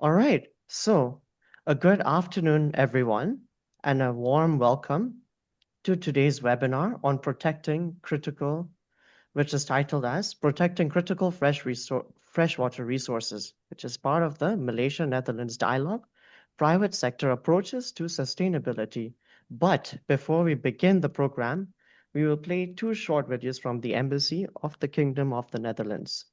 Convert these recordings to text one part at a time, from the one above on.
All right, so a good afternoon, everyone, and a warm welcome to today's webinar on which is titled as Protecting Critical Freshwater Resources, which is part of the Malaysia-Netherlands Dialogue, Private Sector Approaches to Sustainability. But before we begin the program, we will play two short videos from the Embassy of the Kingdom of the Netherlands.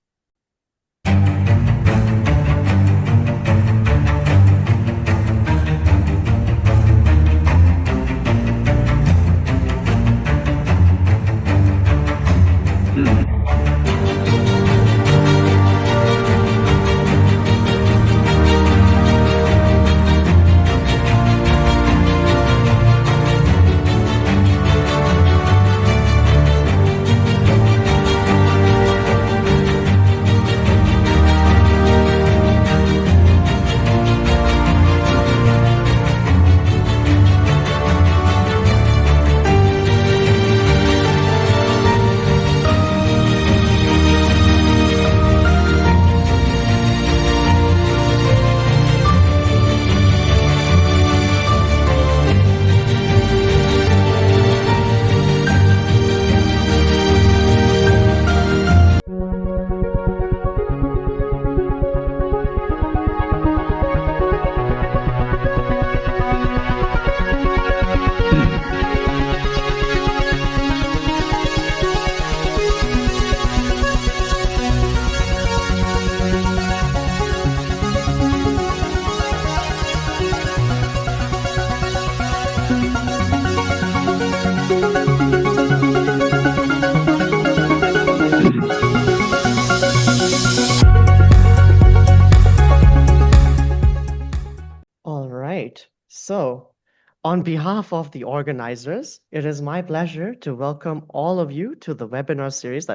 So, on behalf of the organizers, it is my pleasure to welcome all of you to the webinar series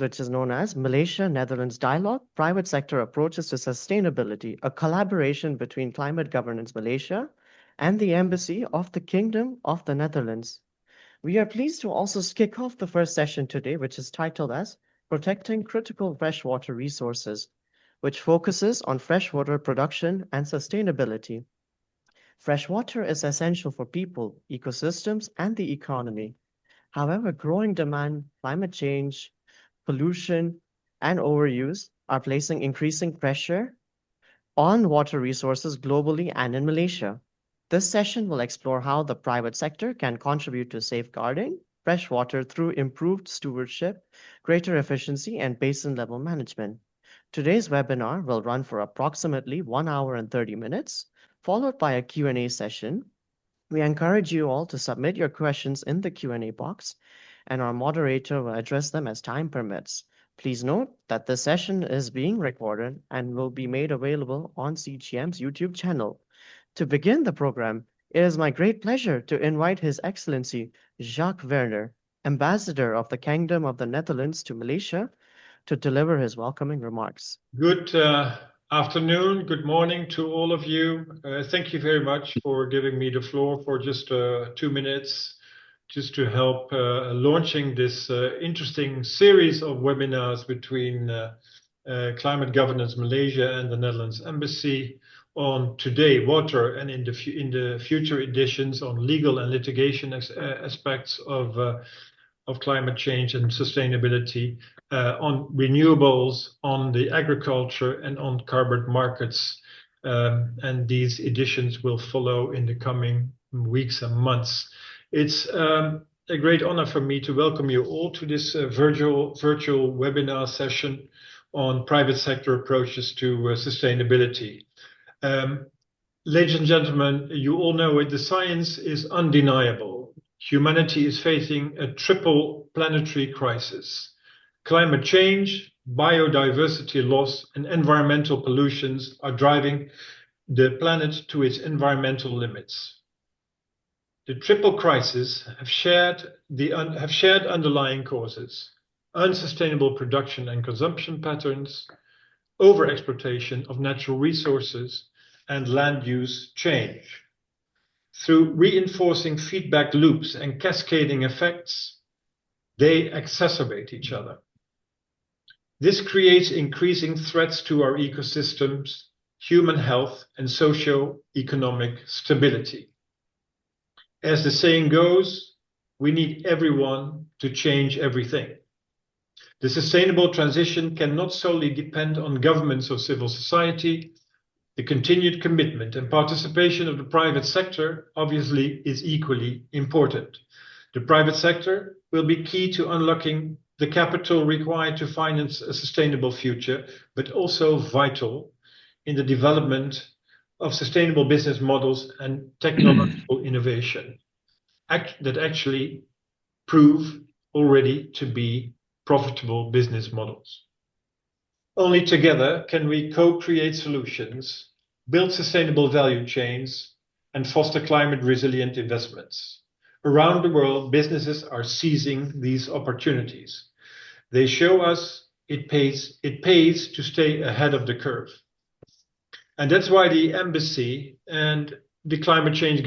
which is known as Malaysia-Netherlands Dialogue, Private Sector Approaches to Sustainability, a collaboration between Climate Governance Malaysia and the Embassy of the Kingdom of the Netherlands. We are pleased to also kick off the first session today, which is titled as Protecting Critical Freshwater Resources, which focuses on freshwater production and sustainability. Freshwater is essential for people, ecosystems, and the economy. However, growing demand, climate change, pollution, and overuse are placing increasing pressure on water resources globally and in Malaysia. This session will explore how the private sector can contribute to safeguarding freshwater through improved stewardship, greater efficiency, and basin-level management. Today's webinar will run for approximately 1 hour and 30 minutes, followed by a Q&A session. We encourage you all to submit your questions in the Q&A box, and our moderator will address them as time permits. Please note that this session is being recorded and will be made available on CGM's YouTube channel. To begin the program, it is my great pleasure to invite His Excellency Jacques Werner, Ambassador of the Kingdom of the Netherlands to Malaysia, to deliver his welcoming remarks. Good afternoon, good morning to all of you. Thank you very much for giving me the floor for just 2 minutes, just to help launching this interesting series of webinars between Climate Governance Malaysia and the Netherlands Embassy on today water, and in the future editions on legal and litigation aspects of climate change and sustainability, on renewables, on the agriculture, and on carbon markets. And these editions will follow in the coming weeks and months. It's a great honor for me to welcome you all to this virtual webinar session on private sector approaches to sustainability. Ladies and gentlemen, you all know it, the science is undeniable. Humanity is facing a triple planetary crisis. Climate change, biodiversity loss, and environmental pollutions are driving the planet to its environmental limits. The triple crises have shared underlying causes: unsustainable production and consumption patterns, overexploitation of natural resources, and land use change. Through reinforcing feedback loops and cascading effects, they exacerbate each other. This creates increasing threats to our ecosystems, human health, and socio-economic stability. As the saying goes, we need everyone to change everything. The sustainable transition cannot solely depend on governments or civil society. The continued commitment and participation of the private sector obviously is equally important. The private sector will be key to unlocking the capital required to finance a sustainable future, but also vital in the development of sustainable business models and technological innovation that actually prove already to be profitable business models. Only together can we co-create solutions, build sustainable value chains, and foster climate-resilient investments. Around the world, businesses are seizing these opportunities. They show us it pays to stay ahead of the curve. And that's why the embassy and the Climate Change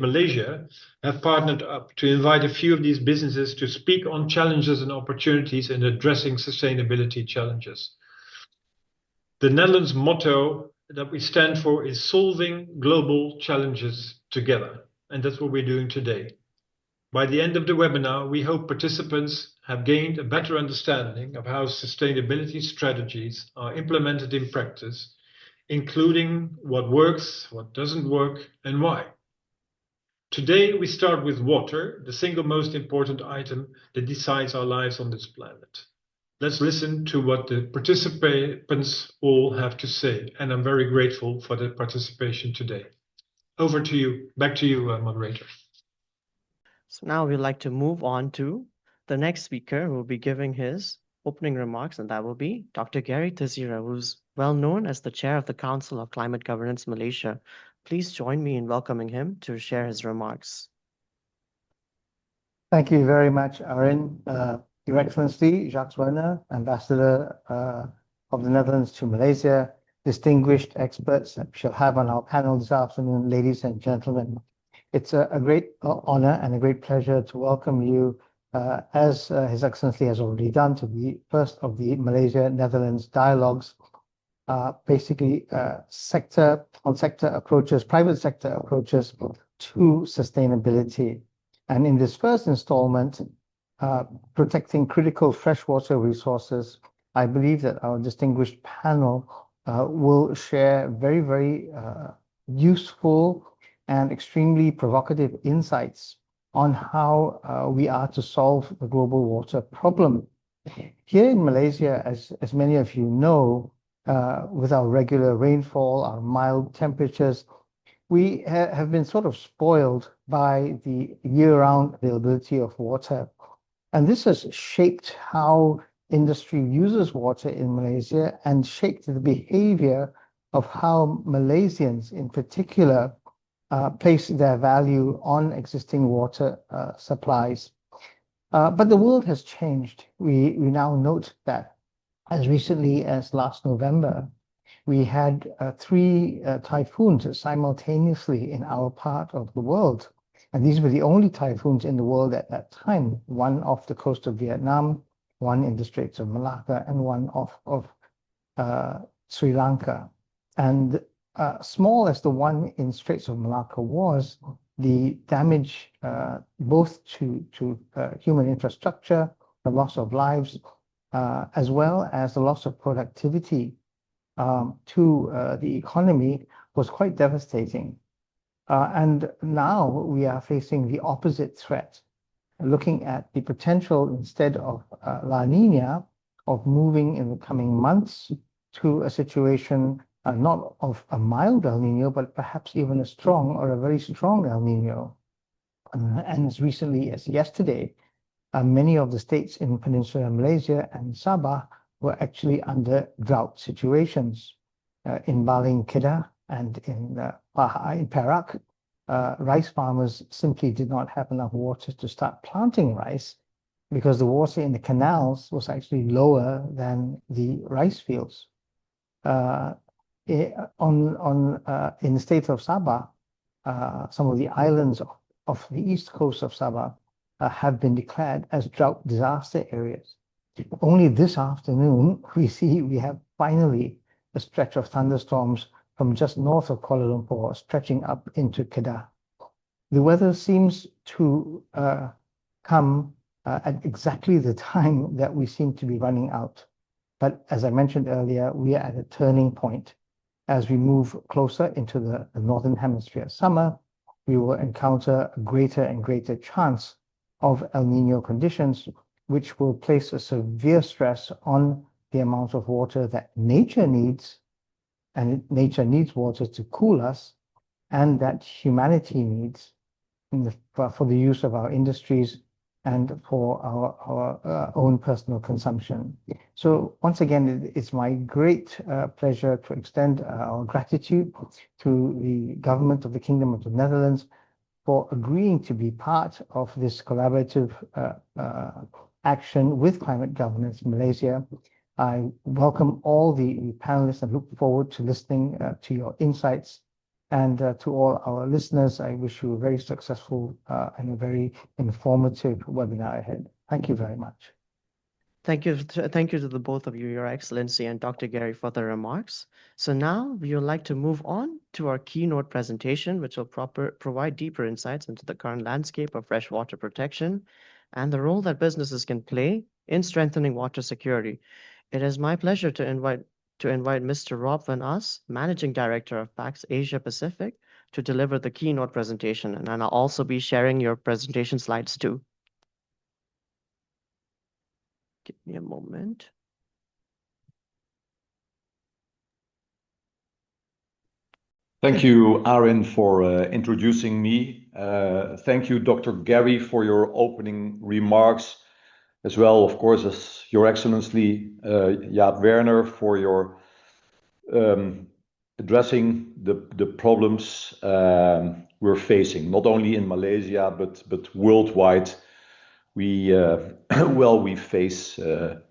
Malaysia have partnered up to invite a few of these businesses to speak on challenges and opportunities in addressing sustainability challenges. The Netherlands motto that we stand for is solving global challenges together. And that's what we're doing today. By the end of the webinar, we hope participants have gained a better understanding of how sustainability strategies are implemented in practice, including what works, what doesn't work, and why. Today, we start with water, the single most important item that decides our lives on this planet. Let's listen to what the participants all have to say, and I'm very grateful for their participation today. Over to you. Back to you, moderator. So now we'd like to move on to the next speaker who will be giving his opening remarks, and that will be Dr. Gary Theseira, who's well known as the chair of the Council of Climate Governance Malaysia. Please join me in welcoming him to share his remarks. Thank you very much, Aaron. Your Excellency, Jacques, Ambassador of the Netherlands to Malaysia, distinguished experts that we shall have on our panel this afternoon, ladies and gentlemen. It's a great honor and a great pleasure to welcome you, as His Excellency has already done, to the first of the Malaysia-Netherlands Dialogues, basically sector approaches, private sector approaches to sustainability. And in this first installment, Protecting Critical Freshwater Resources, I believe that our distinguished panel will share very, very useful and extremely provocative insights on how we are to solve the global water problem. Here in Malaysia, as many of you know, with our regular rainfall, our mild temperatures, we have been sort of spoiled by the year-round availability of water. And this has shaped how industry uses water in Malaysia and shaped the behavior of how Malaysians in particular place their value on existing water supplies. But the world has changed. We now note that as recently as last November, we had 3 typhoons simultaneously in our part of the world. And these were the only typhoons in the world at that time, one off the coast of Vietnam, one in the Straits of Malacca, and one off of Sri Lanka. And small as the one in Straits of Malacca was, the damage both to human infrastructure, the loss of lives, as well as the loss of productivity to the economy was quite devastating. And now we are facing the opposite threat, looking at the potential, instead of La Nina, of moving in the coming months to a situation not of a mild El Nino, but perhaps even a strong or a very strong El Nino. And as recently as yesterday, many of the states in Peninsular Malaysia and Sabah were actually under drought situations. In Baling Kedah and in Perak, rice farmers simply did not have enough water to start planting rice because the water in the canals was actually lower than the rice fields. In the state of Sabah, some of the islands of the east coast of Sabah have been declared as drought disaster areas. Only this afternoon, we have finally a stretch of thunderstorms from just north of Kuala Lumpur, stretching up into Kedah. The weather seems to come at exactly the time that we seem to be running out. But as I mentioned earlier, we are at a turning point. As we move closer into the Northern Hemisphere summer, we will encounter a greater and greater chance of El Nino conditions, which will place a severe stress on the amount of water that nature needs, and nature needs water to cool us, and that humanity needs for the use of our industries and for our own personal consumption. So once again, it's my great pleasure to extend our gratitude to the government of the Kingdom of the Netherlands for agreeing to be part of this collaborative action with climate governance in Malaysia. I welcome all the panelists and look forward to listening to your insights. And to all our listeners, I wish you a very successful and a very informative webinar ahead. Thank you very much. Thank you to the both of you, Your Excellency and Dr. Gary, for the remarks. So now we would like to move on to our keynote presentation, which will provide deeper insights into the current landscape of freshwater protection and the role that businesses can play in strengthening water security. It is my pleasure to invite Mr. Rob van As, Managing Director of Paques Asia Pacific, to deliver the keynote presentation. And I'll also be sharing your presentation slides too. Give me a moment. Thank you, Aaron, for introducing me. Thank you, Dr. Gary, for your opening remarks, as well, of course, as Your Excellency, Jaap Werner, for your addressing the problems we're facing, not only in Malaysia, but worldwide. We face the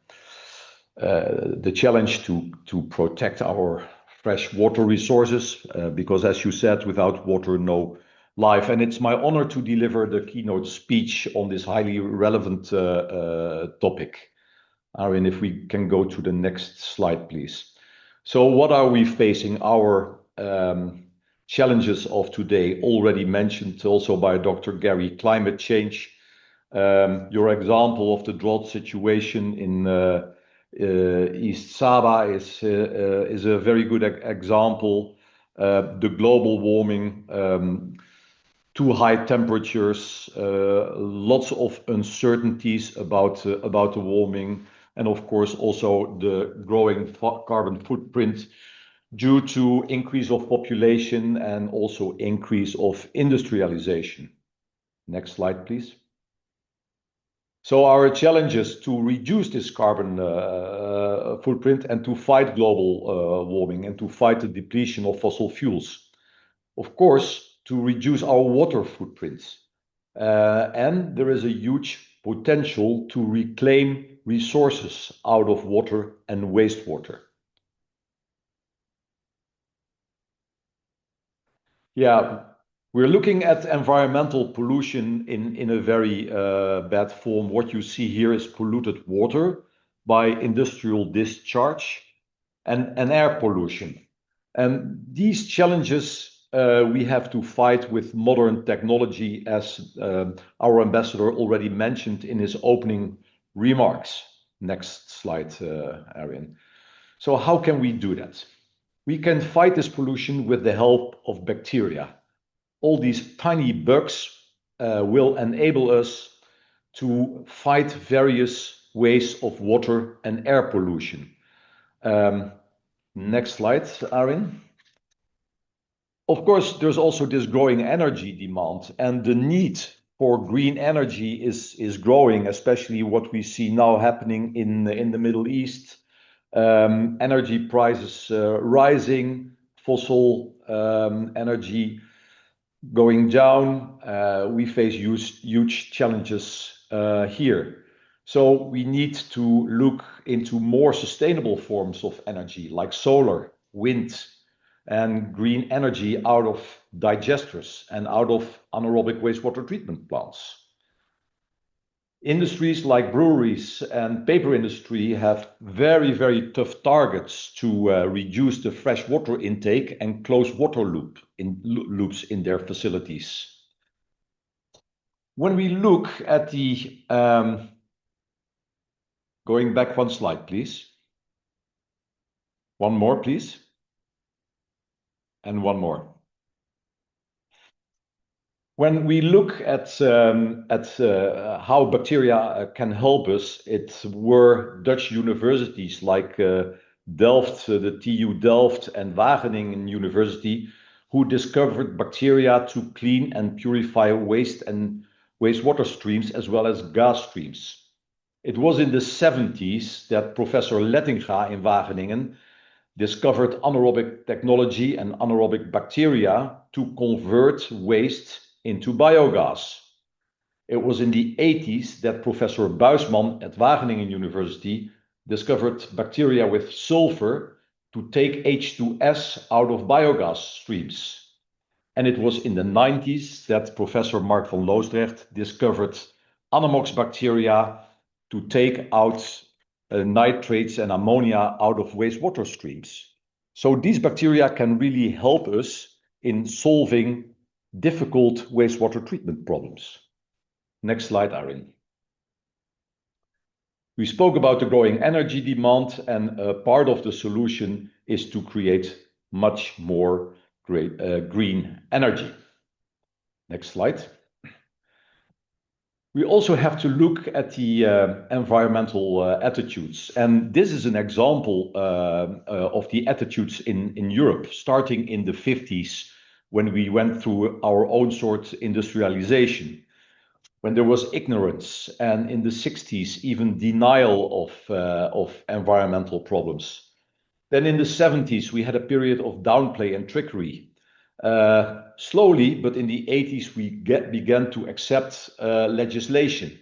challenge to protect our fresh water resources, because as you said, without water, no life. And it's my honor to deliver the keynote speech on this highly relevant topic. Aaron, if we can go to the next slide, please. So what are we facing? Our challenges of today, already mentioned also by Dr. Gary, climate change. Your example of the drought situation in East Sabah is a very good example. The global warming, too high temperatures, lots of uncertainties about the warming, and of course also the growing carbon footprint due to increase of population and also increase of industrialization. Next slide, please. So our challenges to reduce this carbon footprint and to fight global warming and to fight the depletion of fossil fuels. Of course, to reduce our water footprints. And there is a huge potential to reclaim resources out of water and wastewater. Yeah. We're looking at environmental pollution in a very bad form. What you see here is polluted water by industrial discharge and air pollution. And these challenges we have to fight with modern technology, as our ambassador already mentioned in his opening remarks. Next slide, Arian. So how can we do that? We can fight this pollution with the help of bacteria. All these tiny bugs will enable us to fight various ways of water and air pollution. Next slide, Arin. Of course, there's also this growing energy demand, and the need for green energy is growing, especially what we see now happening in the Middle East. Energy prices rising, fossil energy going down. We face huge challenges here. So we need to look into more sustainable forms of energy, like solar, wind, and green energy out of digesters and out of anaerobic wastewater treatment plants. Industries like breweries and paper industry have very, very tough targets to reduce the fresh water intake and close water loops in their facilities. When we look at the, going back one slide, please. One more, please. And one more. When we look at how bacteria can help us, it were Dutch universities like Delft, the TU Delft and Wageningen University, who discovered bacteria to clean and purify waste and wastewater streams as well as gas streams. It was in the 70s that Professor Lettinga in Wageningen discovered anaerobic technology and anaerobic bacteria to convert waste into biogas. It was in the 80s that Professor Buisman at Wageningen University discovered bacteria with sulfur to take H2S out of biogas streams. And it was in the 90s that Professor Mark van Loosdrecht discovered Anamox bacteria to take out nitrates and ammonia out of wastewater streams. So these bacteria can really help us in solving difficult wastewater treatment problems. Next slide, Arjen. We spoke about the growing energy demand, and part of the solution is to create much more green energy. Next slide. We also have to look at the environmental attitudes, and this is an example of the attitudes in Europe, starting in the 50s, when we went through our own sort industrialization, when there was ignorance, and in the 60s, even denial of environmental problems. Then in the 70s, we had a period of downplay and trickery. Slowly, but in the 80s, we began to accept legislation.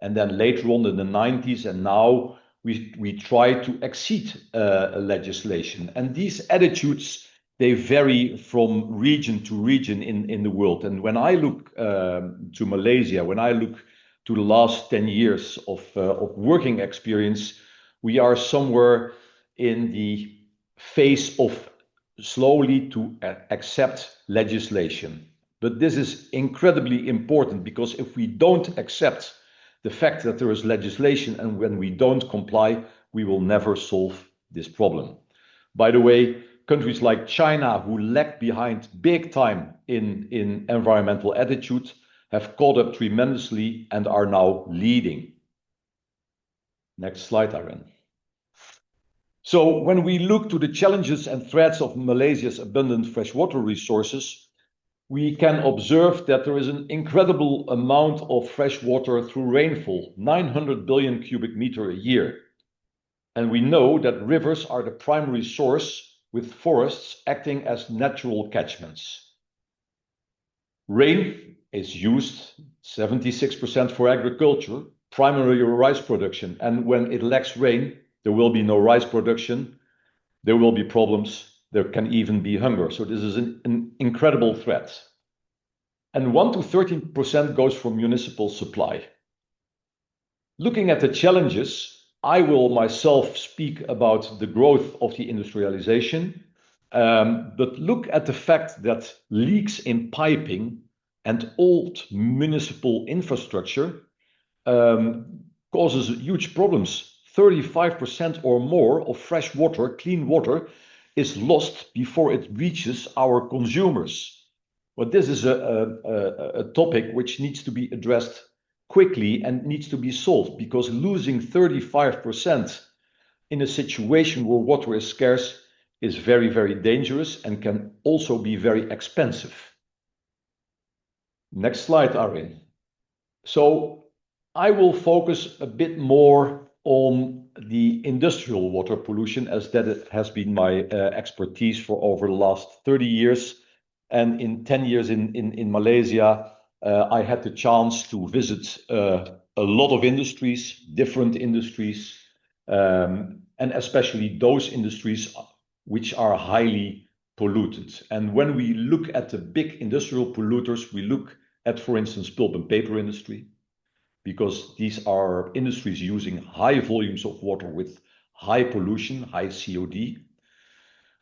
And then later on in the 90s, and now we try to exceed legislation. And these attitudes, they vary from region to region in the world. And when I look to Malaysia, when I look to the last 10 years of working experience, we are somewhere in the phase of slowly to accept legislation. But this is incredibly important, because if we don't accept the fact that there is legislation and when we don't comply, we will never solve this problem. By the way, countries like China, who lag behind big time in environmental attitude, have caught up tremendously and are now leading. Next slide, Arjen. So when we look to the challenges and threats of Malaysia's abundant freshwater resources, we can observe that there is an incredible amount of fresh water through rainfall, 900 billion cubic meter a year. And we know that rivers are the primary source, with forests acting as natural catchments. Rain is used 76% for agriculture, primarily rice production. And when it lacks rain, there will be no rice production, there will be problems, there can even be hunger. So this is an incredible threat. And 1 to 13% goes from municipal supply. Looking at the challenges, I will myself speak about the growth of the industrialization, but look at the fact that leaks in piping and old municipal infrastructure causes huge problems. 35% or more of fresh water, clean water, is lost before it reaches our consumers. But this is a topic which needs to be addressed quickly and needs to be solved, because losing 35% in a situation where water is scarce is very, very dangerous and can also be very expensive. Next slide, Arjen. So I will focus a bit more on the industrial water pollution, as that has been my expertise for over the last 30 years. And in 10 years in Malaysia, I had the chance to visit a lot of industries, different industries, and especially those industries which are highly polluted. And when we look at the big industrial polluters, we look at, for instance, pulp and paper industry. because these are industries using high volumes of water with high pollution, high COD.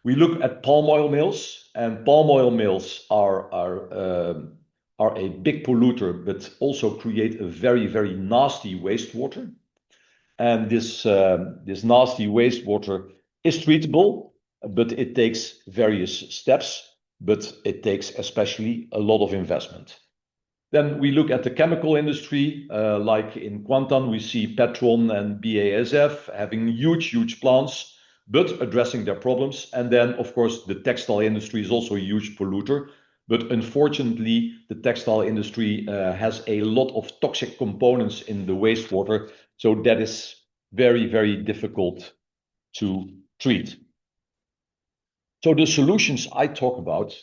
We look at palm oil mills, and palm oil mills are a big polluter, but also create a very, very nasty wastewater. And this nasty wastewater is treatable, but it takes various steps, but it takes especially a lot of investment. Then we look at the chemical industry, like in Kuantan, we see Petron and BASF having huge plants, but addressing their problems. And then, of course, the textile industry is also a huge polluter. But unfortunately, the textile industry has a lot of toxic components in the wastewater. So that is very, very difficult to treat. So the solutions I talk about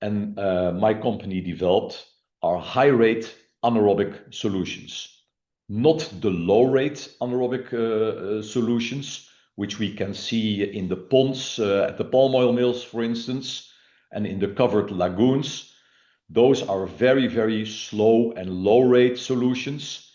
and my company developed are high-rate anaerobic solutions, not the low-rate anaerobic solutions, which we can see in the ponds at the palm oil mills, for instance, and in the covered lagoons. Those are very, very slow and low-rate solutions,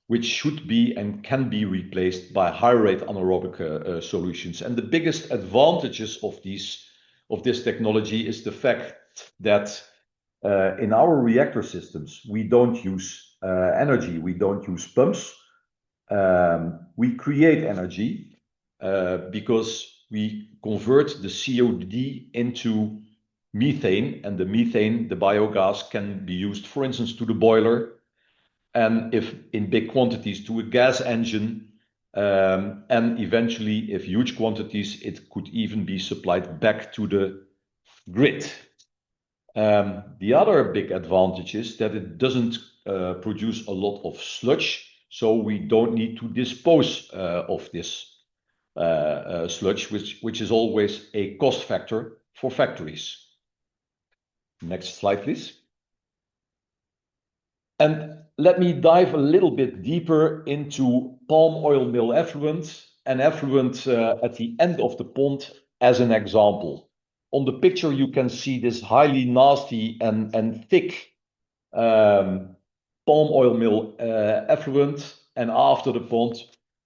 which should be and can be replaced by high-rate anaerobic solutions. And the biggest advantages of this technology is the fact that in our reactor systems, we don't use energy, we don't use pumps. We create energy because we convert the COD into methane, and the methane, the biogas, can be used, for instance, to the boiler, and if in big quantities to a gas engine, and eventually, if huge quantities, it could even be supplied back to the grid. The other big advantage is that it doesn't produce a lot of sludge, so we don't need to dispose of this sludge, which is always a cost factor for factories. Next slide, please. And let me dive a little bit deeper into palm oil mill effluent and effluent at the end of the pond as an example. On the picture, you can see this highly nasty and thick palm oil mill effluent, and after the pond,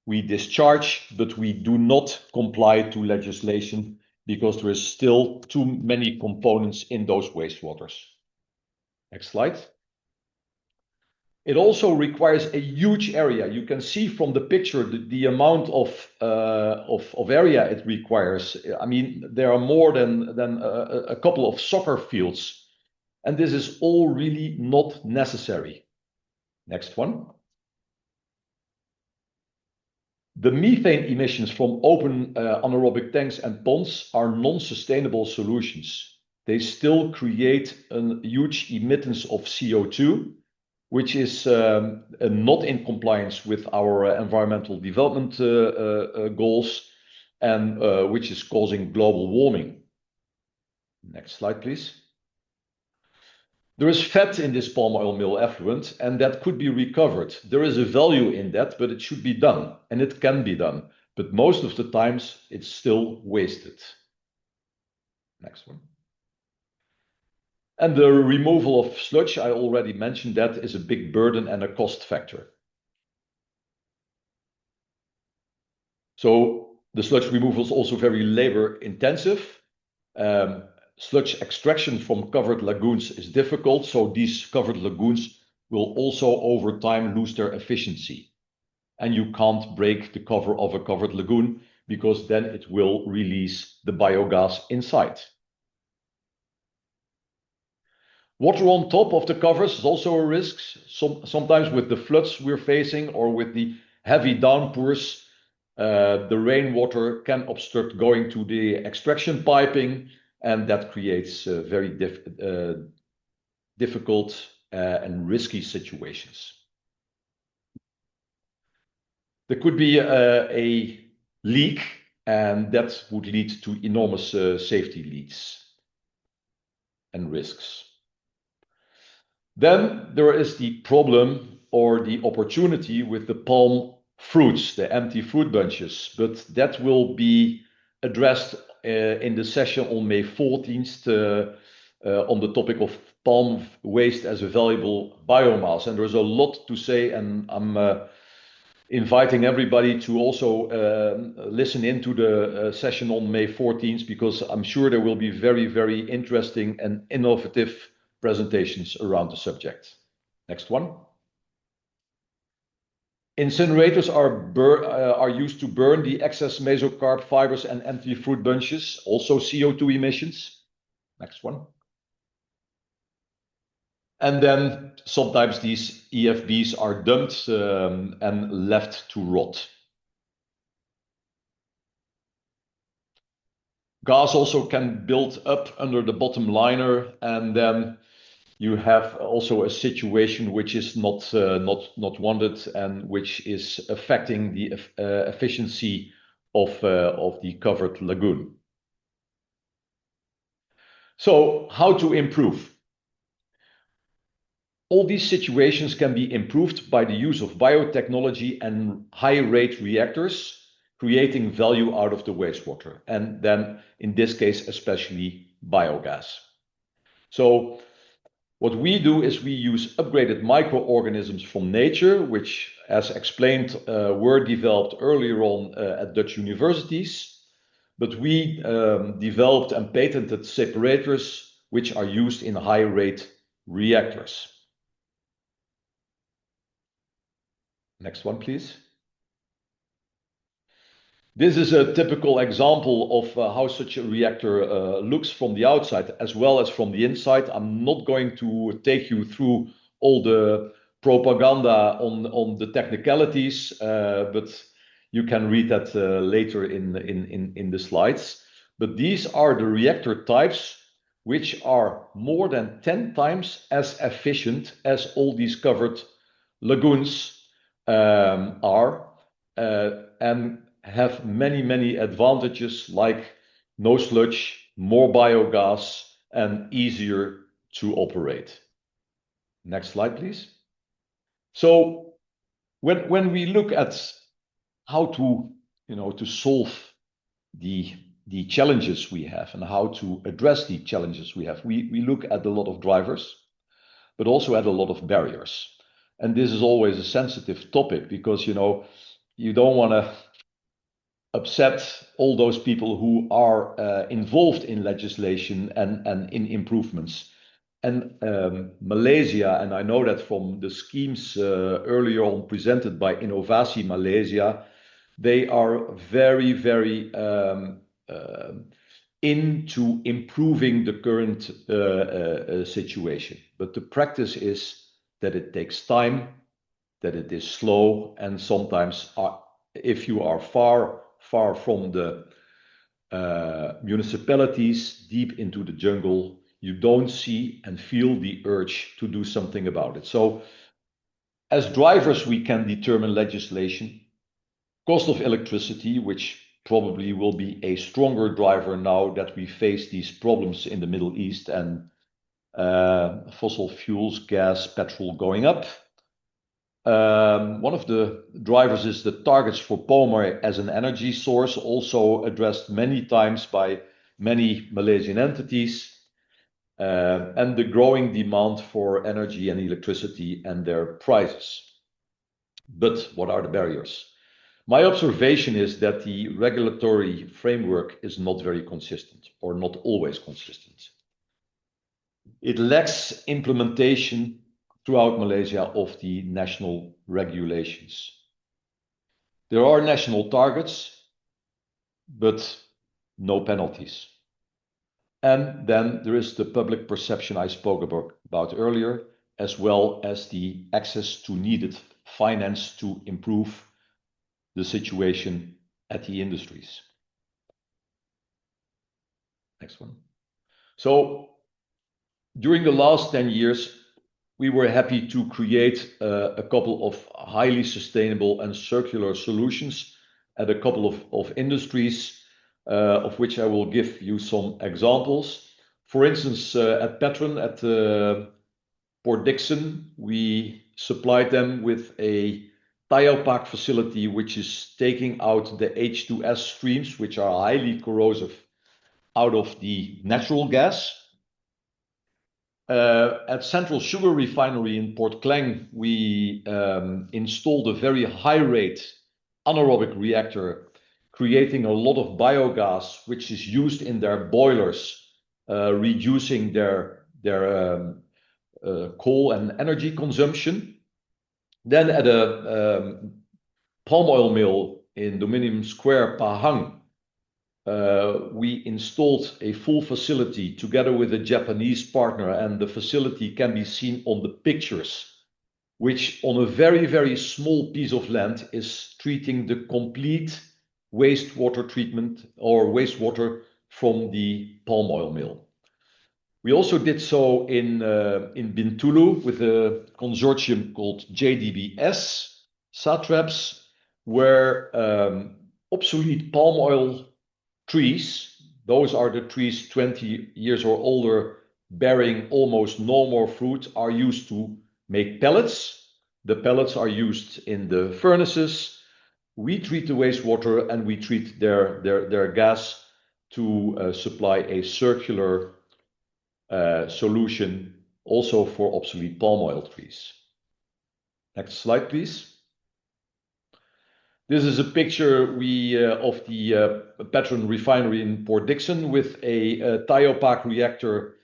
we discharge, but we do not comply to legislation because there is still too many components in those wastewaters. Next slide. It also requires a huge area. You can see from the picture the amount of area it requires. I mean, there are more than a couple of soccer fields, and this is all really not necessary. Next one. The methane emissions from open anaerobic tanks and ponds are non-sustainable solutions. They still create a huge emittance of CO2, which is not in compliance with our environmental development goals, and which is causing global warming. Next slide, please. There is fat in this palm oil mill effluent, and that could be recovered. There is a value in that, but it should be done, and it can be done. But most of the times, it's still wasted. Next one. And the removal of sludge, I already mentioned, that is a big burden and a cost factor. So the sludge removal is also very labor intensive. Sludge extraction from covered lagoons is difficult, so these covered lagoons will also over time lose their efficiency. And you can't break the cover of a covered lagoon because then it will release the biogas inside. Water on top of the covers is also a risk. Sometimes with the floods we're facing or with the heavy downpours, the rainwater can obstruct going to the extraction piping, and that creates very difficult and risky situations. There could be a leak, and that would lead to enormous safety leaks and risks. Then there is the problem or the opportunity with the palm fruits, the empty fruit bunches, but that will be addressed in the session on May 14th on the topic of palm waste as a valuable biomass. And there's a lot to say, and I'm inviting everybody to also listen into the session on May 14th, because I'm sure there will be very, very interesting and innovative presentations around the subject. Next one. Incinerators are used to burn the excess mesocarp fibers and empty fruit bunches, also CO2 emissions. Next one. And then sometimes these EFBs are dumped and left to rot. Gas also can build up under the bottom liner, and then you have also a situation which is not wanted and which is affecting the efficiency of the covered lagoon. So how to improve? All these situations can be improved by the use of biotechnology and high-rate reactors, creating value out of the wastewater, and then in this case especially biogas. So what we do is we use upgraded microorganisms from nature, which, as explained, were developed earlier on at Dutch universities, but we developed and patented separators which are used in high-rate reactors. Next one, please. This is a typical example of how such a reactor looks from the outside as well as from the inside. I'm not going to take you through all the propaganda on the technicalities, but you can read that later in the slides. But these are the reactor types which are more than 10 times as efficient as all these covered lagoons are, and have many advantages, like no sludge, more biogas, and easier to operate. Next slide, please. So when we look at how to solve the challenges we have and how to address the challenges we have, we look at a lot of drivers, but also at a lot of barriers. And this is always a sensitive topic, because you don't want to upset all those people who are involved in legislation and in improvements. And Malaysia, and I know that from the schemes earlier on presented by Innovasi Malaysia, they are very into improving the current situation. But the practice is that it takes time, that it is slow, and sometimes if you are far from the municipalities, deep into the jungle, you don't see and feel the urge to do something about it. So as drivers, we can determine legislation, cost of electricity, which probably will be a stronger driver now that we face these problems in the Middle East and fossil fuels, gas, petrol going up. One of the drivers is the targets for polymer as an energy source, also addressed many times by many Malaysian entities, and the growing demand for energy and electricity and their prices. But what are the barriers? My observation is that the regulatory framework is not very consistent, or not always consistent. It lacks implementation throughout Malaysia of the national regulations. There are national targets, but no penalties. And then there is the public perception I spoke about earlier, as well as the access to needed finance to improve the situation at the industries. Next one. So during the last 10 years, we were happy to create a couple of highly sustainable and circular solutions at a couple of industries, of which I will give you some examples. For instance, at Petron, at Port Dickson, we supplied them with a Paques facility, which is taking out the H2S streams, which are highly corrosive, out of the natural gas. At Central Sugar Refinery in Port Klang, we installed a very high-rate anaerobic reactor, creating a lot of biogas, which is used in their boilers, reducing their coal and energy consumption. Then at a palm oil mill in Dominion Square, Pahang, we installed a full facility together with a Japanese partner, and the facility can be seen on the pictures, which on a very, very small piece of land is treating the complete wastewater treatment or wastewater from the palm oil mill. We also did so in Bintulu with a consortium called JDBS, Satraps, where obsolete palm oil trees, those are the trees 20 years or older, bearing almost no more fruit, are used to make pellets. The pellets are used in the furnaces. We treat the wastewater and we treat their gas to supply a circular solution also for obsolete palm oil trees. Next slide, please. This is a picture of the Petron refinery in Port Dickson with a Thiopac reactor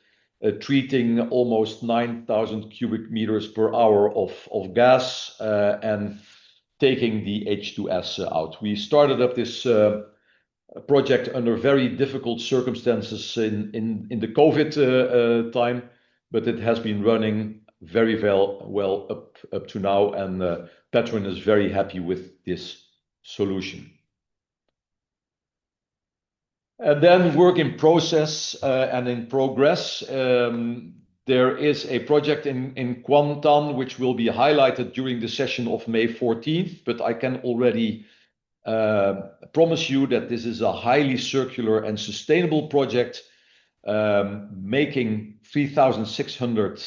treating almost 9,000 cubic meters per hour of gas and taking the H2S out. We started up this project under very difficult circumstances in the COVID time, but it has been running very well up to now, and Petron is very happy with this solution. And then work in process and in progress. There is a project in Kuantan which will be highlighted during the session of May 14th, but I can already promise you that this is a highly circular and sustainable project, making 3,600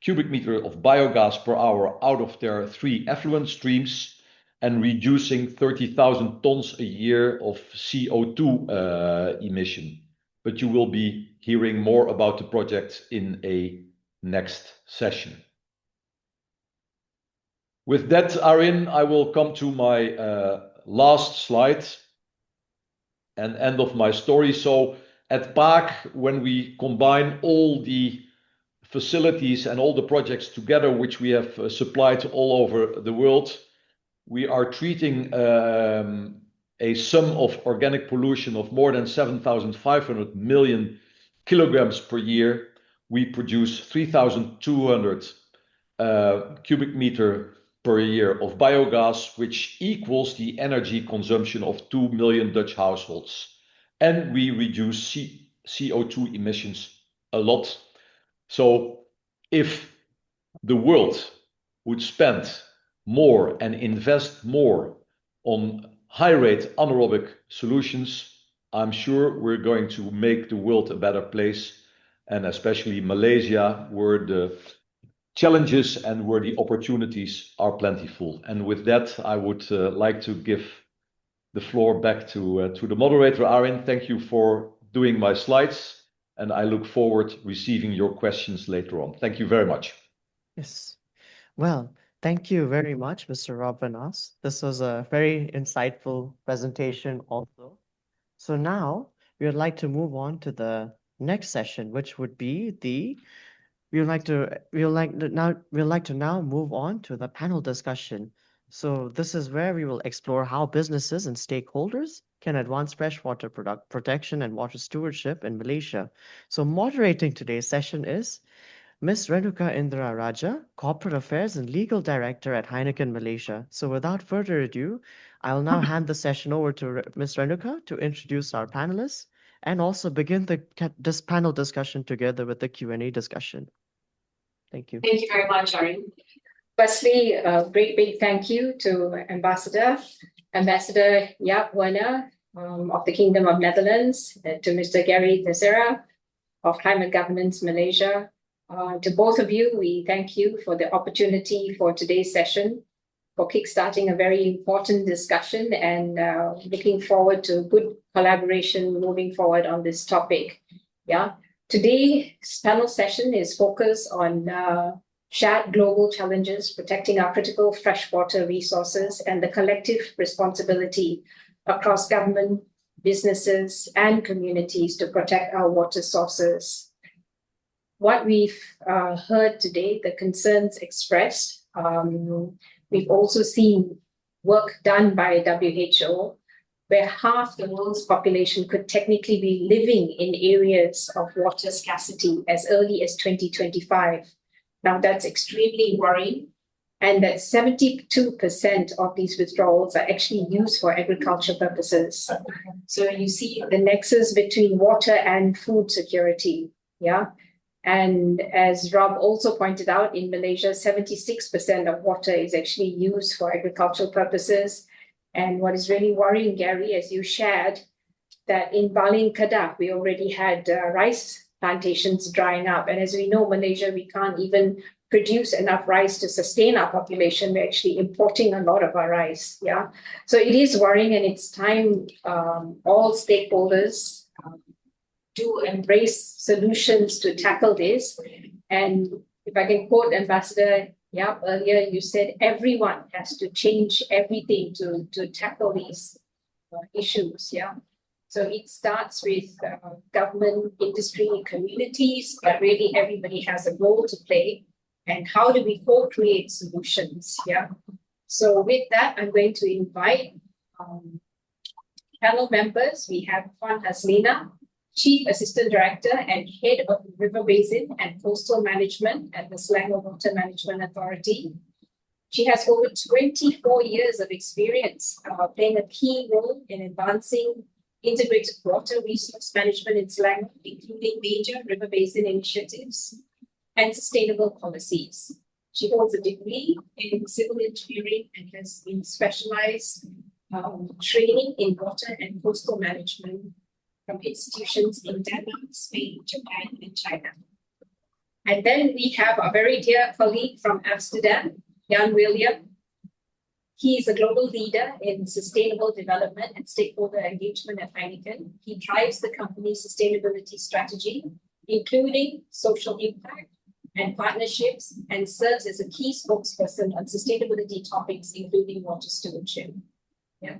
cubic meter of biogas per hour out of their 3 effluent streams and reducing 30,000 tons a year of CO2 emission. But you will be hearing more about the project in a next session. With that, Arin, I will come to my last slide and end of my story. So at Paques, when we combine all the facilities and all the projects together, which we have supplied all over the world, we are treating a sum of organic pollution of more than 7,500 million kilograms per year. We produce 3,200 cubic meter per year of biogas, which equals the energy consumption of 2 million Dutch households. And we reduce CO2 emissions a lot. So if the world would spend more and invest more on high-rate anaerobic solutions, I'm sure we're going to make the world a better place, and especially Malaysia, where the challenges and where the opportunities are plentiful. And with that, I would like to give the floor back to the moderator, Arin. Thank you for doing my slides, and I look forward to receiving your questions later on. Thank you very much. Yes. Well, thank you very much, Mr. Robbenas. This was a very insightful presentation also. So now we would like to move on to the next session, which would be we would like to now move on to the panel discussion. So this is where we will explore how businesses and stakeholders can advance freshwater protection and water stewardship in Malaysia. So moderating today's session is Ms. Renuka Indrarajah, Corporate Affairs and Legal Director at Heineken Malaysia. So without further ado, I'll now hand the session over to Ms. Renuka to introduce our panelists and also begin this panel discussion together with the Q&A discussion. Thank you. Thank you very much, Arin. Firstly, a great big thank you to Ambassador Jaap of the Kingdom of Netherlands, to Mr. Gary Theseira of Climate Governance Malaysia. To both of you, we thank you for the opportunity for today's session, for kickstarting a very important discussion, and looking forward to good collaboration moving forward on this topic. Yeah. Today's panel session is focused on shared global challenges, protecting our critical freshwater resources, and the collective responsibility across government, businesses, and communities to protect our water sources. What we've heard today, the concerns expressed, we've also seen work done by WHO, where half the world's population could technically be living in areas of water scarcity as early as 2025. Now, that's extremely worrying, and that 72% of these withdrawals are actually used for agriculture purposes. So you see the nexus between water and food security, yeah? And as Rob also pointed out, in Malaysia, 76% of water is actually used for agricultural purposes. And what is really worrying, Gary, as you shared, that in Baling, Kedah, we already had rice plantations drying up. And as we know, Malaysia, we can't even produce enough rice to sustain our population. We're actually importing a lot of our rice, yeah? So it is worrying, and it's time all stakeholders do embrace solutions to tackle this. And if I can quote Ambassador Jaap earlier, you said everyone has to change everything to tackle these issues, yeah? So it starts with government, industry, communities, but really everybody has a role to play. And how do we co-create solutions, yeah? So with that, I'm going to invite panel members. We have Haslina, Chief Assistant Director and Head of River Basin and Coastal Management at the Selangor Water Management Authority. She has over 24 years of experience playing a key role in advancing integrated water resource management in Selangor, including major river basin initiatives and sustainable policies. She holds a degree in civil engineering and has been specialized training in water and coastal management from institutions in Denmark, Spain, Japan, and China. And then we have our very dear colleague from Amsterdam, Jan-Willem. He is a global leader in sustainable development and stakeholder engagement at Heineken. He drives the company's sustainability strategy, including social impact and partnerships, and serves as a key spokesperson on sustainability topics, including water stewardship. Yeah.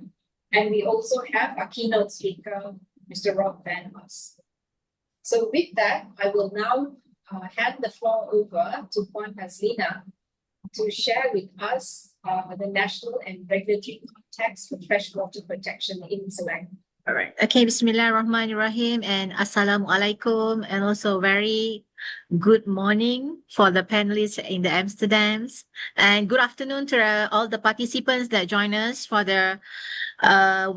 And we also have our keynote speaker, Mr. Rob Van Haas. So with that, I will now hand the floor over to Haslina to share with us the national and regulatory context for freshwater protection in Selangor. All right. Okay, Bismillahirrahmanirrahim and Assalamualaikum, and also very good morning for the panelists in the Amsterdams, and good afternoon to all the participants that join us for the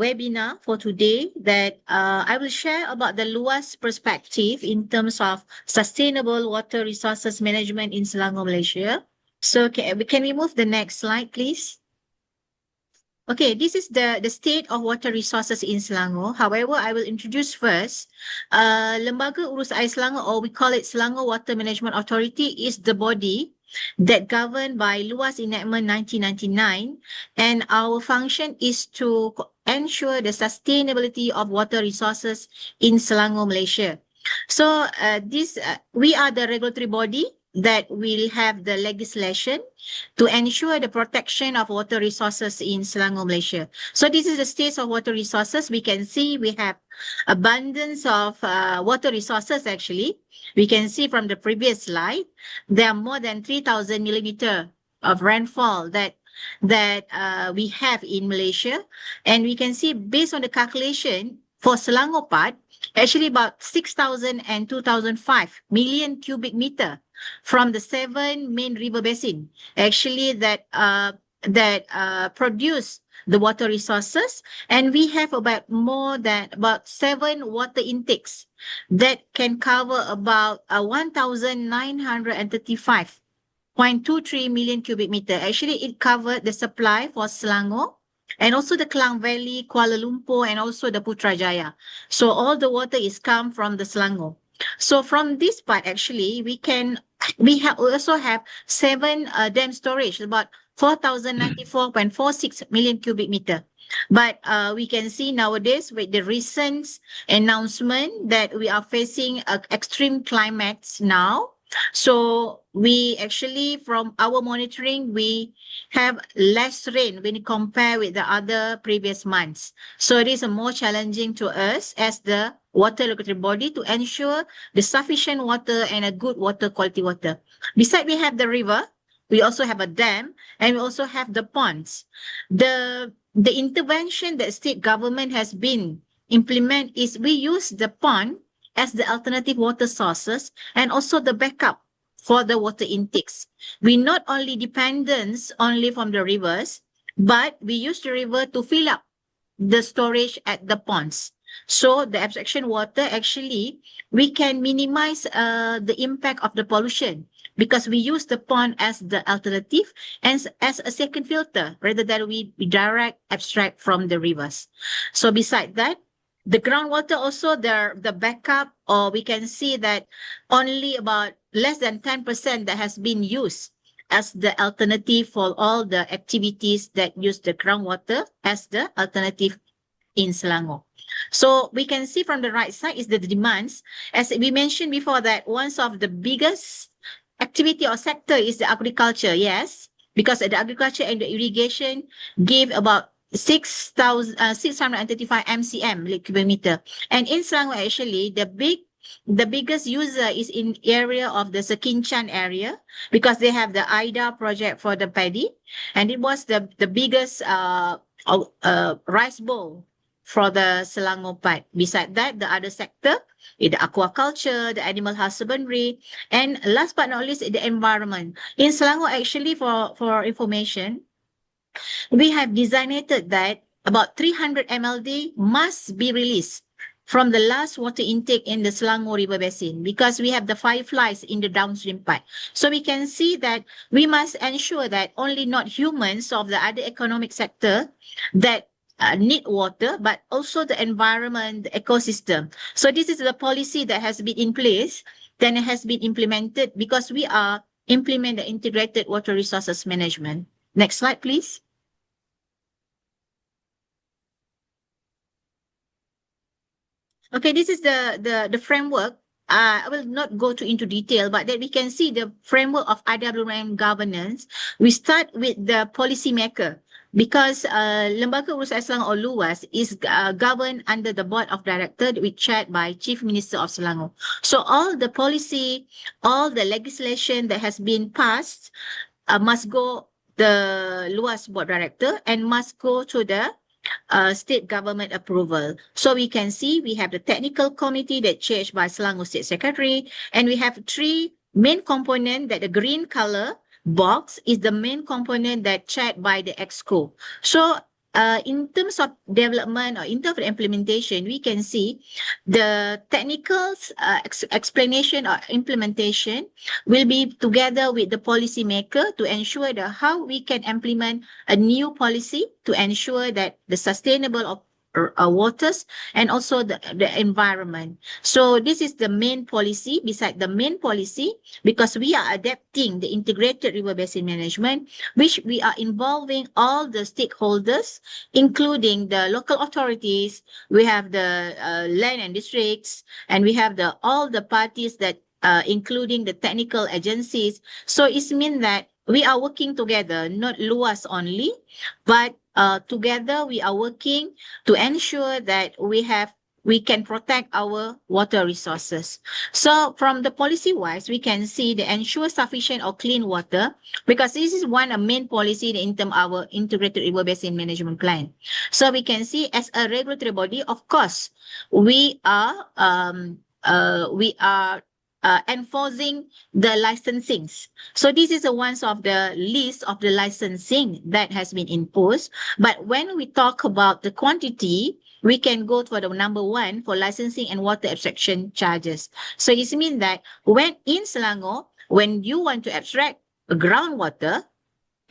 webinar for today that I will share about the LUAS perspective in terms of sustainable water resources management in Selangor, Malaysia. So can we move the next slide, please? Okay, this is the state of water resources in Selangor. However, I will introduce first, Lembaga Urus Air Selangor, or we call it Selangor Water Management Authority, is the body that governed by LUAS Enactment 1999, and our function is to ensure the sustainability of water resources in Selangor, Malaysia. So we are the regulatory body that will have the legislation to ensure the protection of water resources in Selangor, Malaysia. So this is the state of water resources. We can see we have abundance of water resources actually. We can see from the previous slide, there are more than 3,000 millimeter of rainfall that we have in Malaysia. And we can see based on the calculation for Selangor part, actually about 6,000 and 2,005 million cubic meter from the 7 main river basin actually that produce the water resources, and we have about 7 water intakes that can cover about 1,935.23 million cubic meter. Actually, it covered the supply for Selangor and also the Klang Valley, Kuala Lumpur, and also the Putrajaya. So all the water is come from the Selangor. So from this part, actually, we also have 7 dam storage, about 4,094.46 million cubic meter. But we can see nowadays with the recent announcement that we are facing extreme climates now. So we actually, from our monitoring, we have less rain when you compare with the other previous months. So it is more challenging to us as the water regulatory body to ensure the sufficient water and a good water quality water. Besides, we have the river, we also have a dam, and we also have the ponds. The intervention that state government has been implement is we use the pond as the alternative water sources and also the backup for the water intakes. We not only dependent only from the rivers, but we use the river to fill up the storage at the ponds. So the abstraction water, actually, we can minimize the impact of the pollution because we use the pond as the alternative and as a second filter rather than we direct abstract from the rivers. So beside that, the groundwater also, the backup, or we can see that only about less than 10% that has been used as the alternative for all the activities that use the groundwater as the alternative in Selangor. So we can see from the right side is the demands. As we mentioned before that one of the biggest activity or sector is the agriculture, yes, because the agriculture and the irrigation give about 6,635 MCM cubic meter. And in Selangor, actually, the biggest user is in area of the Sekinchan area because they have the IDA project for the paddy, and it was the biggest rice bowl for the Selangor part. Beside that, the other sector is the aquaculture, the animal husbandry, and last but not least, the environment. In Selangor, actually, for information, we have designated that about 300 MLD must be released from the last water intake in the Selangor River Basin because we have the fireflies in the downstream part. So we can see that we must ensure that only not humans of the other economic sector that need water, but also the environment, the ecosystem. So this is the policy that has been in place, then it has been implemented because we are implement the integrated water resources management. Next slide, please. Okay, this is the framework. I will not go into detail, but that we can see the framework of IWM governance. We start with the policy maker because Lembaga Urusan Selangor or LUAS is governed under the board of directors, which chaired by Chief Minister of Selangor. So all the policy, all the legislation that has been passed must go the LUAS board director and must go to the state government approval. So we can see we have the technical committee that chaired by Selangor State Secretary, and we have three main components that the green color box is the main component that chaired by the EXCO. So in terms of development or in terms of implementation, we can see the technical explanation or implementation will be together with the policy maker to ensure that how we can implement a new policy to ensure that the sustainable waters and also the environment. So this is the main policy. Beside the main policy, because we are adapting the integrated river basin management, which we are involving all the stakeholders, including the local authorities, we have the land and districts, and we have all the parties that including the technical agencies. So it means that we are working together, not LUAS only, but together we are working to ensure that we can protect our water resources. So from the policy wise, we can see the ensure sufficient or clean water, because this is one main policy in terms of our integrated river basin management plan. So we can see as a regulatory body, of course, we are enforcing the licensings. So this is one of the list of the licensing that has been imposed. But when we talk about the quantity, we can go for the number one for licensing and water abstraction charges. So it means that when in Selangor, when you want to abstract groundwater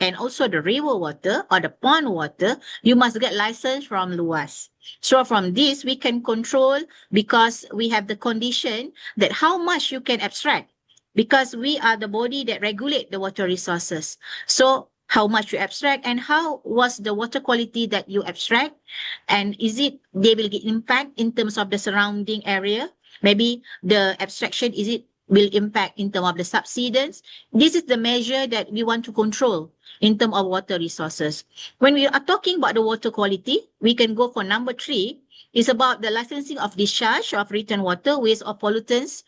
and also the river water or the pond water, you must get license from LUAS. So from this, we can control because we have the condition that how much you can abstract, because we are the body that regulate the water resources. So how much you abstract, and how was the water quality that you abstract, and is it they will get impact in terms of the surrounding area. Maybe the abstraction is it will impact in terms of the subsidence. This is the measure that we want to control in terms of water resources. When we are talking about the water quality, we can go for number 3. It's about the licensing of discharge of return water, waste or pollutants,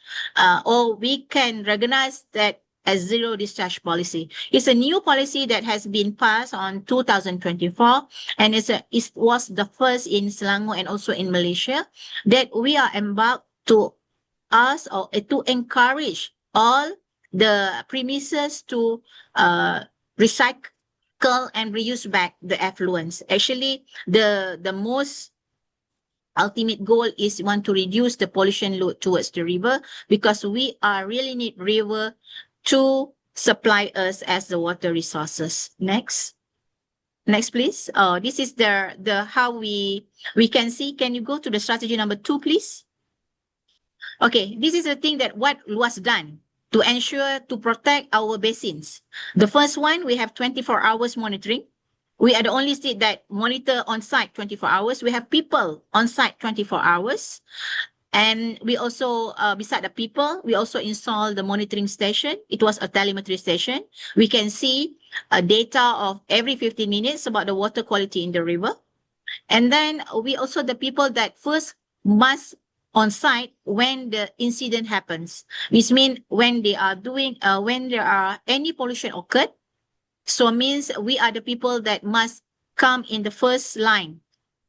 or we can recognize that as zero discharge policy. It's a new policy that has been passed on 2024, and it was the first in Selangor and also in Malaysia, that we are embarked to ask or to encourage all the premises to recycle and reuse back the effluents. Actually, the most ultimate goal is want to reduce the pollution load towards the river, because we are really need river to supply us as the water resources. Next, please. This is the how we can see. Can you go to the strategy number 2, please? Okay, this is the thing that what was done to ensure to protect our basins. The first one, we have 24 hours monitoring. We are the only state that monitor on site 24 hours. We have people on site 24 hours. And we also, beside the people, we also install the monitoring station. It was a telemetry station. We can see data of every 15 minutes about the water quality in the river. And then we also the people that first must on site when the incident happens, which means when they are doing, when there are any pollution occurred. So means we are the people that must come in the first line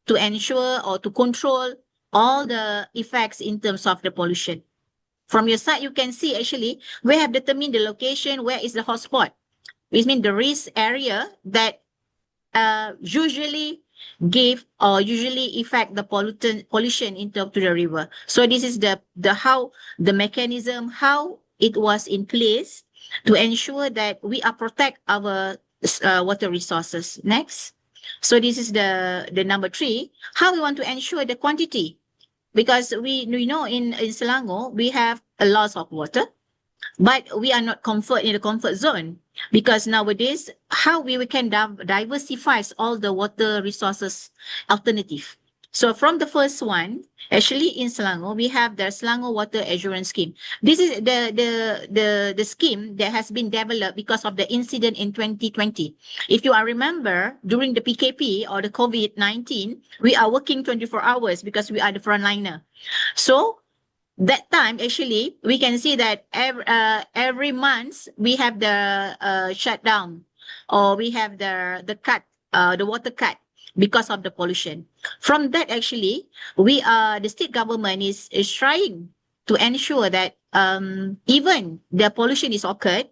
to ensure or to control all the effects in terms of the pollution. From your side, you can see actually we have determined the location where is the hotspot, which means the risk area that usually give or usually affect the pollution into the river. So this is the how the mechanism, how it was in place to ensure that we are protect our water resources. Next. So this is the number 3, how we want to ensure the quantity, because we know in Selangor we have a loss of water, but we are not in the comfort zone, because nowadays how we can diversify all the water resources alternative. So from the first one, actually in Selangor, we have the Selangor Water Assurance Scheme. This is the scheme that has been developed because of the incident in 2020. If you remember, during the PKP or the COVID-19, we are working 24 hours because we are the frontliner. So that time, actually, we can see that every month we have the shutdown, or we have the cut, the water cut, because of the pollution. From that, actually, the state government is trying to ensure that even the pollution is occurred,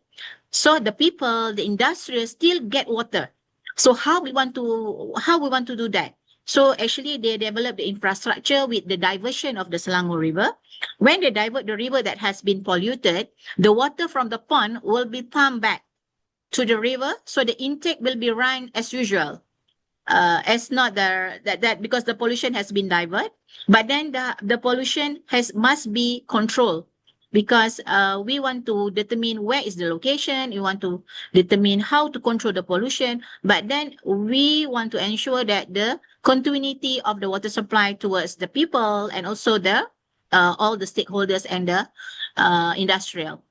so the people, the industry still get water. So how we want to do that? So actually, they develop the infrastructure with the diversion of the Selangor River. When they divert the river that has been polluted, the water from the pond will be pumped back to the river, so the intake will be run as usual. As not that because the pollution has been diverted, but then the pollution must be controlled, because we want to determine where is the location, we want to determine how to control the pollution, but then we want to ensure that the continuity of the water supply towards the people and also the all the stakeholders and the industrial.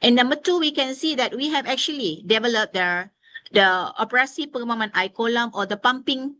And number 2, we can see that we have actually developed the operasi pengembangan air kolam, or the pumping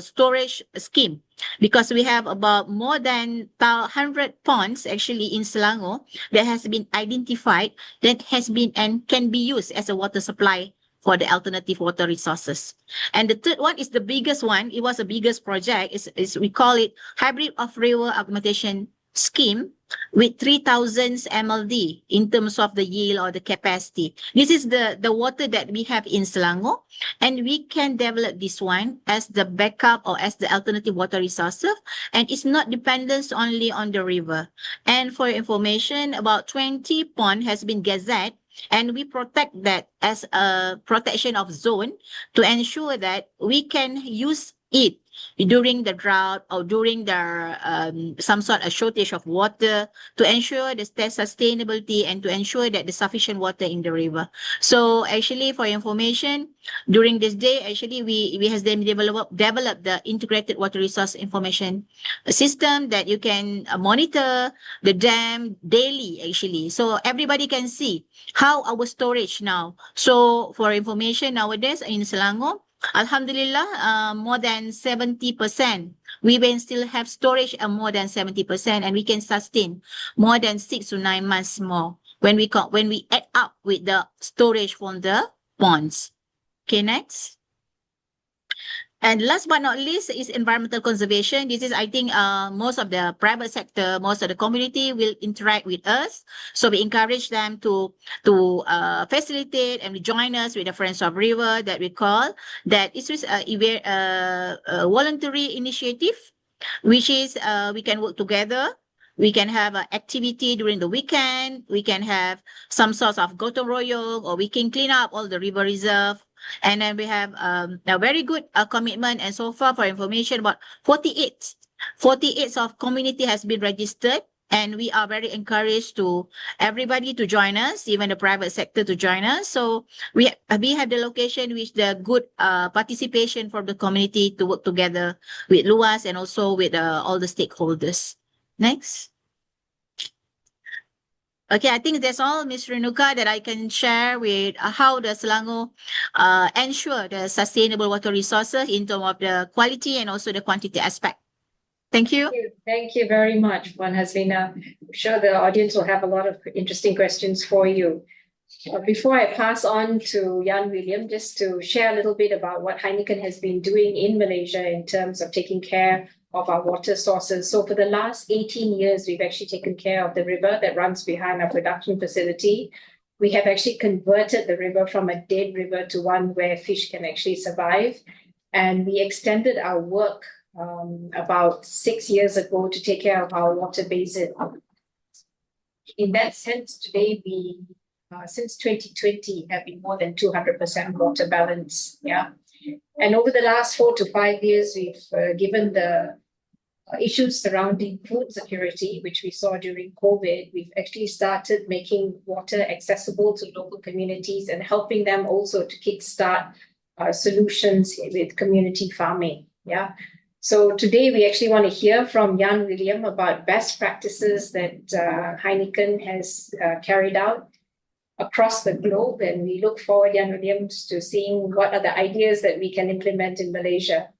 storage scheme, because we have about more than 100 ponds actually in Selangor that has been identified, that has been and can be used as a water supply for the alternative water resources. And the third one is the biggest one. It was the biggest project. Is we call it hybrid of river augmentation scheme, with 3,000 MLD in terms of the yield or the capacity. This is the water that we have in Selangor, and we can develop this one as the backup or as the alternative water resources, and it's not dependent only on the river. And for information, about 20 pond has been gazetted, and we protect that as a protection of zone to ensure that we can use it during the drought or during the some sort of shortage of water, to ensure the sustainability and to ensure that the sufficient water in the river. So actually, for information, during this day, actually we has then developed the integrated water resource information system that you can monitor the dam daily actually. So everybody can see how our storage now. So for information, nowadays in Selangor, Alhamdulillah, more than 70%. We will still have storage of more than 70%, and we can sustain more than 6 to 9 months more when we add up with the storage from the ponds. Okay, next. And last but not least is environmental conservation. This is, I think, most of the private sector, most of the community will interact with us. So we encourage them to facilitate and join us with the Friends of River that we call. That is a voluntary initiative, which is we can work together. We can have an activity during the weekend. We can have some sort of gotong royong, or we can clean up all the river reserve. And then we have a very good commitment. And so far, for information, about 48 of community has been registered. And we are very encouraged to everybody to join us, even the private sector to join us. So we have the location with the good participation from the community to work together with LUAS and also with all the stakeholders. Next. Okay, I think that's all, Ms. Renuka, that I can share with how the Selangor ensure the sustainable water resources in terms of the quality and also the quantity aspect. Thank you. Thank you very much, Puan Haslina. I'm sure the audience will have a lot of interesting questions for you. Before I pass on to Jan-Willem, just to share a little bit about what Heineken has been doing in Malaysia in terms of taking care of our water sources. So for the last 18 years, we've actually taken care of the river that runs behind our production facility. We have actually converted the river from a dead river to one where fish can actually survive. And we extended our work about 6 years ago to take care of our water basin. In that sense, today we, since 2020, have been more than 200% water balance. Yeah. And over the last 4 to 5 years, we've given the issues surrounding food security, which we saw during COVID, we've actually started making water accessible to local communities and helping them also to kickstart solutions with community farming. Yeah. So today we actually want to hear from Jan-Willem about best practices that Heineken has carried out across the globe, and we look forward, Jan-Willem, to seeing what are the ideas that we can implement in Malaysia.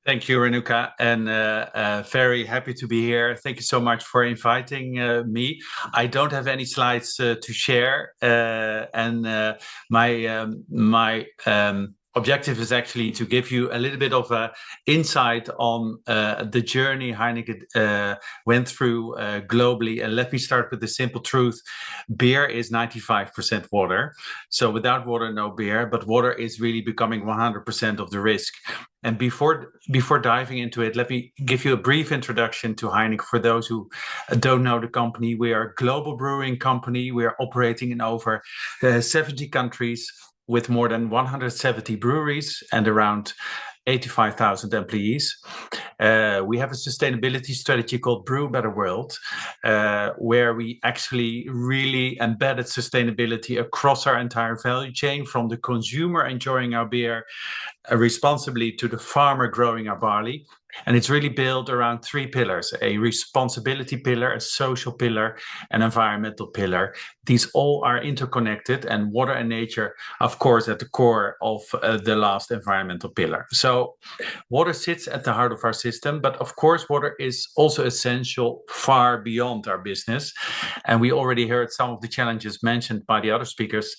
Thank you, Renuka, and very happy to be here. Thank you so much for inviting me. I don't have any slides to share, and my objective is actually to give you a little bit of an insight on the journey Heineken went through globally. And let me start with the simple truth. Beer is 95% water. So without water, no beer, but water is really becoming 100% of the risk. And before diving into it, let me give you a brief introduction to Heineken. For those who don't know the company, we are a global brewing company. We are operating in over 70 countries with more than 170 breweries and around 85,000 employees. We have a sustainability strategy called Brew a Better World, where we actually really embedded sustainability across our entire value chain, from the consumer enjoying our beer responsibly to the farmer growing our barley. And it's really built around 3 pillars: a responsibility pillar, a social pillar, an environmental pillar. These all are interconnected, and water and nature, of course, at the core of the last environmental pillar. So water sits at the heart of our system, but of course, water is also essential far beyond our business. And we already heard some of the challenges mentioned by the other speakers.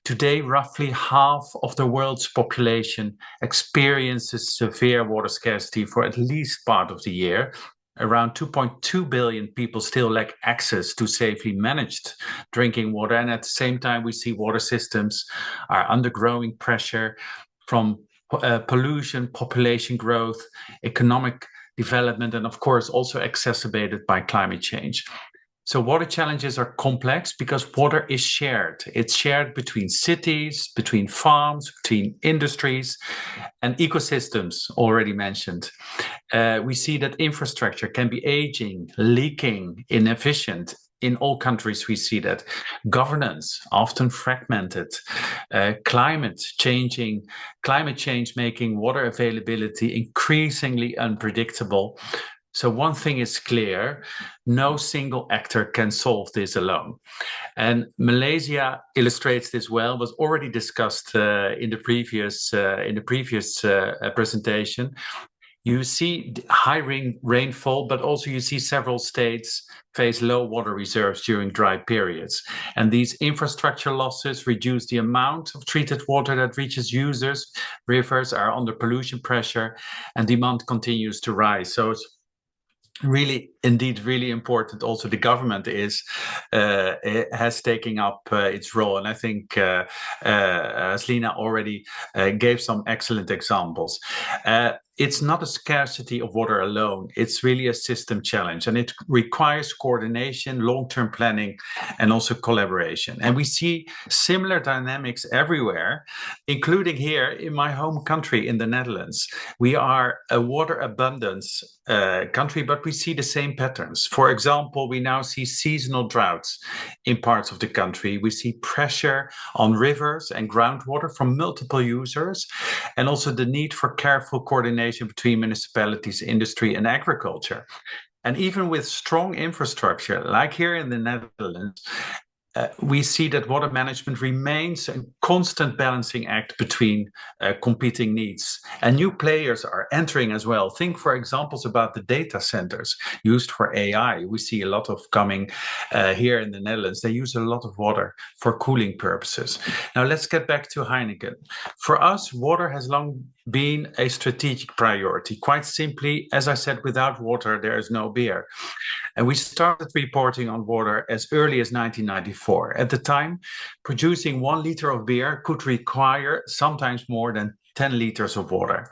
Today, roughly half of the world's population experiences severe water scarcity for at least part of the year. Around 2.2 billion people still lack access to safely managed drinking water. And at the same time, we see water systems are under growing pressure from pollution, population growth, economic development, and of course, also exacerbated by climate change. So water challenges are complex because water is shared. It's shared between cities, between farms, between industries, and ecosystems already mentioned. We see that infrastructure can be aging, leaking, inefficient. In all countries, we see that. Governance, often fragmented. Climate change making water availability increasingly unpredictable. So one thing is clear, no single actor can solve this alone. And Malaysia illustrates this well, was already discussed in the previous presentation. You see high rainfall, but also you see several states face low water reserves during dry periods. And these infrastructure losses reduce the amount of treated water that reaches users. Rivers are under pollution pressure and demand continues to rise. So it's indeed really important. Also the government has taken up its role, and I think Haslina already gave some excellent examples. It's not a scarcity of water alone. It's really a system challenge, and it requires coordination, long-term planning, and also collaboration. And we see similar dynamics everywhere, including here in my home country, in the Netherlands. We are a water abundance country, but we see the same patterns. For example, we now see seasonal droughts in parts of the country. We see pressure on rivers and groundwater from multiple users, and also the need for careful coordination between municipalities, industry, and agriculture. And even with strong infrastructure, like here in the Netherlands, we see that water management remains a constant balancing act between competing needs. And new players are entering as well. Think, for examples, about the data centers used for AI. We see a lot of coming here in the Netherlands. They use a lot of water for cooling purposes. Now, let's get back to Heineken. For us, water has long been a strategic priority. Quite simply, as I said, without water, there is no beer. And we started reporting on water as early as 1994. At the time, producing 1 liter of beer could require sometimes more than 10 liters of water.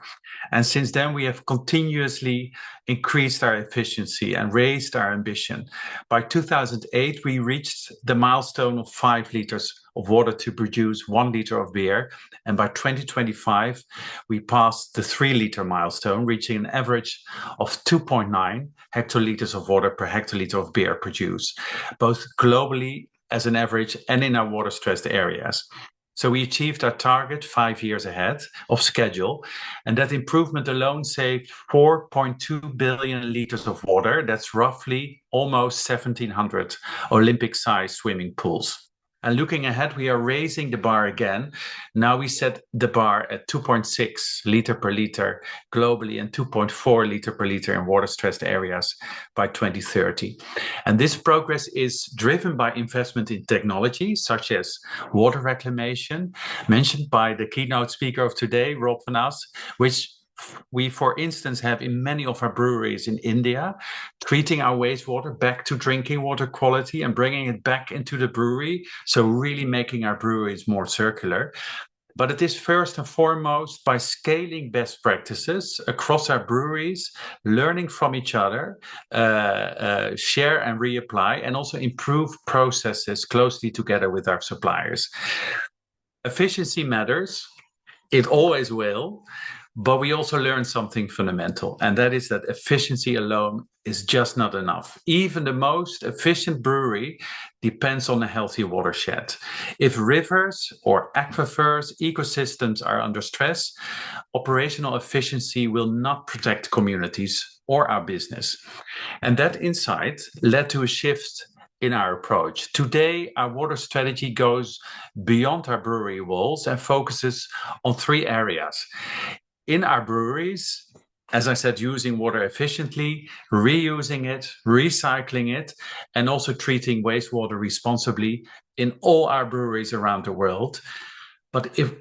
And since then, we have continuously increased our efficiency and raised our ambition. By 2008, we reached the milestone of 5 liters of water to produce 1 liter of beer. And by 2025, we passed the 3-liter milestone, reaching an average of 2.9 hectoliters of water per hectoliter of beer produced, both globally as an average and in our water-stressed areas. So we achieved our target 5 years ahead of schedule, and that improvement alone saved 4.2 billion liters of water. That's roughly almost 1,700 Olympic-sized swimming pools. And looking ahead, we are raising the bar again. Now we set the bar at 2.6 liter per liter globally and 2.4 liter per liter in water-stressed areas by 2030. And this progress is driven by investment in technology, such as water reclamation, mentioned by the keynote speaker of today, Rob van As, which we, for instance, have in many of our breweries in India, treating our wastewater back to drinking water quality and bringing it back into the brewery. So really making our breweries more circular. But it is first and foremost by scaling best practices across our breweries, learning from each other, share and reapply, and also improve processes closely together with our suppliers. Efficiency matters. It always will. But we also learned something fundamental, and that is that efficiency alone is just not enough. Even the most efficient brewery depends on a healthy watershed. If rivers or aquifers, ecosystems are under stress, operational efficiency will not protect communities or our business. And that insight led to a shift in our approach. Today, our water strategy goes beyond our brewery walls and focuses on 3 areas. In our breweries, as I said, using water efficiently, reusing it, recycling it, and also treating wastewater responsibly in all our breweries around the world. But if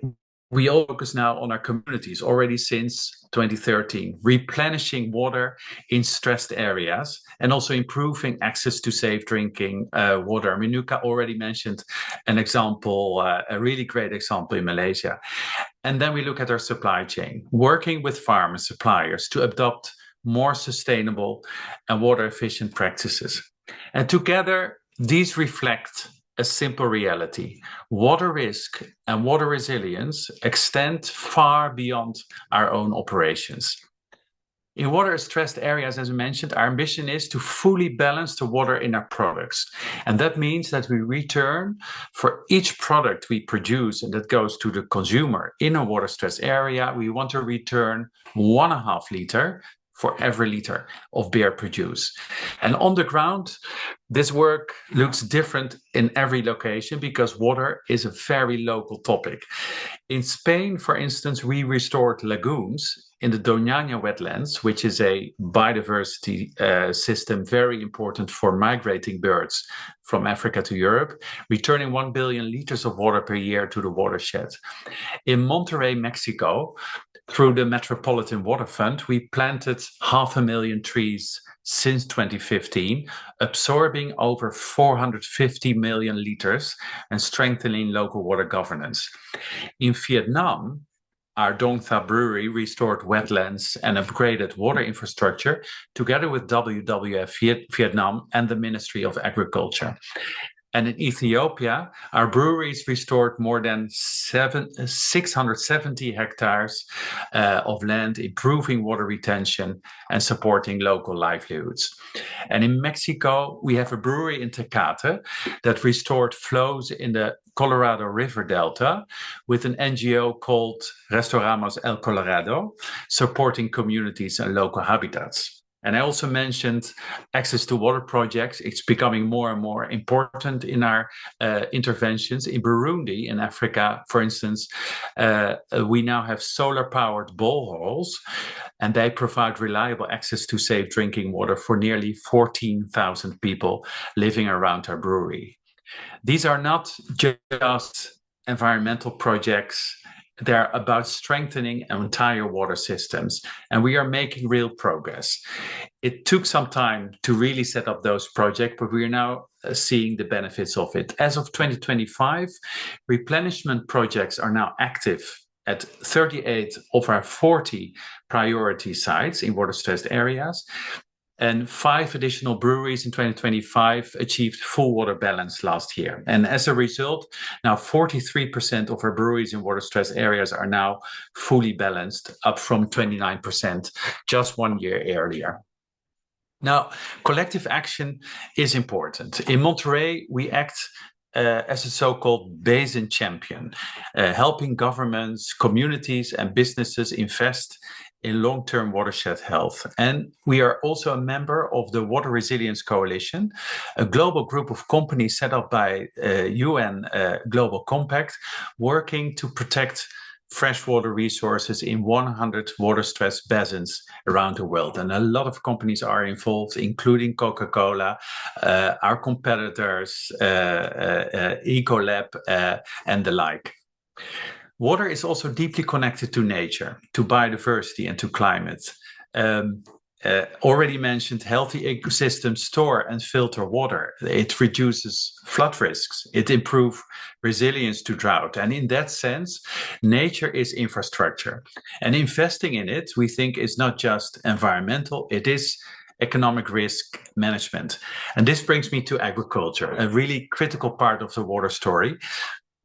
we all focus now on our communities already since 2013, replenishing water in stressed areas and also improving access to safe drinking water. Renuka already mentioned an example, a really great example in Malaysia. And then we look at our supply chain, working with farmers, suppliers to adopt more sustainable and water efficient practices. And together, these reflect a simple reality. Water risk and water resilience extend far beyond our own operations. In water-stressed areas, as I mentioned, our ambition is to fully balance the water in our products. And that means that we return for each product we produce and that goes to the consumer in a water-stressed area, we want to return 1.5 liter for every liter of beer produced. And on the ground, this work looks different in every location because water is a very local topic. In Spain, for instance, we restored lagoons in the Doñana wetlands, which is a biodiversity system very important for migrating birds from Africa to Europe, returning 1 billion liters of water per year to the watershed. In Monterrey, Mexico, through the Metropolitan Water Fund, we planted 500,000 trees since 2015, absorbing over 450 million liters and strengthening local water governance. In Vietnam, our Dong Tha brewery restored wetlands and upgraded water infrastructure together with WWF Vietnam and the Ministry of Agriculture. And in Ethiopia, our breweries restored more than 670 hectares of land, improving water retention and supporting local livelihoods. And in Mexico, we have a brewery in Tecate that restored flows in the Colorado River Delta with an NGO called Restauramos El Colorado, supporting communities and local habitats. And I also mentioned access to water projects. It's becoming more and more important in our interventions. In Burundi, in Africa, for instance, we now have solar-powered boreholes, and they provide reliable access to safe drinking water for nearly 14,000 people living around our brewery. These are not just environmental projects. They're about strengthening entire water systems, and we are making real progress. It took some time to really set up those projects, but we are now seeing the benefits of it. As of 2025, replenishment projects are now active at 38 of our 40 priority sites in water-stressed areas. And 5 additional breweries in 2025 achieved full water balance last year. And as a result, now 43% of our breweries in water-stressed areas are now fully balanced, up from 29% just 1 year earlier. Now, collective action is important. In Monterrey, we act as a so-called Basin champion, helping governments, communities, and businesses invest in long-term watershed health. And we are also a member of the Water Resilience Coalition, a global group of companies set up by UN Global Compact, working to protect freshwater resources in 100 water-stressed basins around the world. And a lot of companies are involved, including Coca-Cola, our competitors, Ecolab, and the like. Water is also deeply connected to nature, to biodiversity, and to climate. Already mentioned, healthy ecosystems store and filter water. It reduces flood risks. It improves resilience to drought. And in that sense, nature is infrastructure. And investing in it, we think, is not just environmental, it is economic risk management. And this brings me to agriculture, a really critical part of the water story.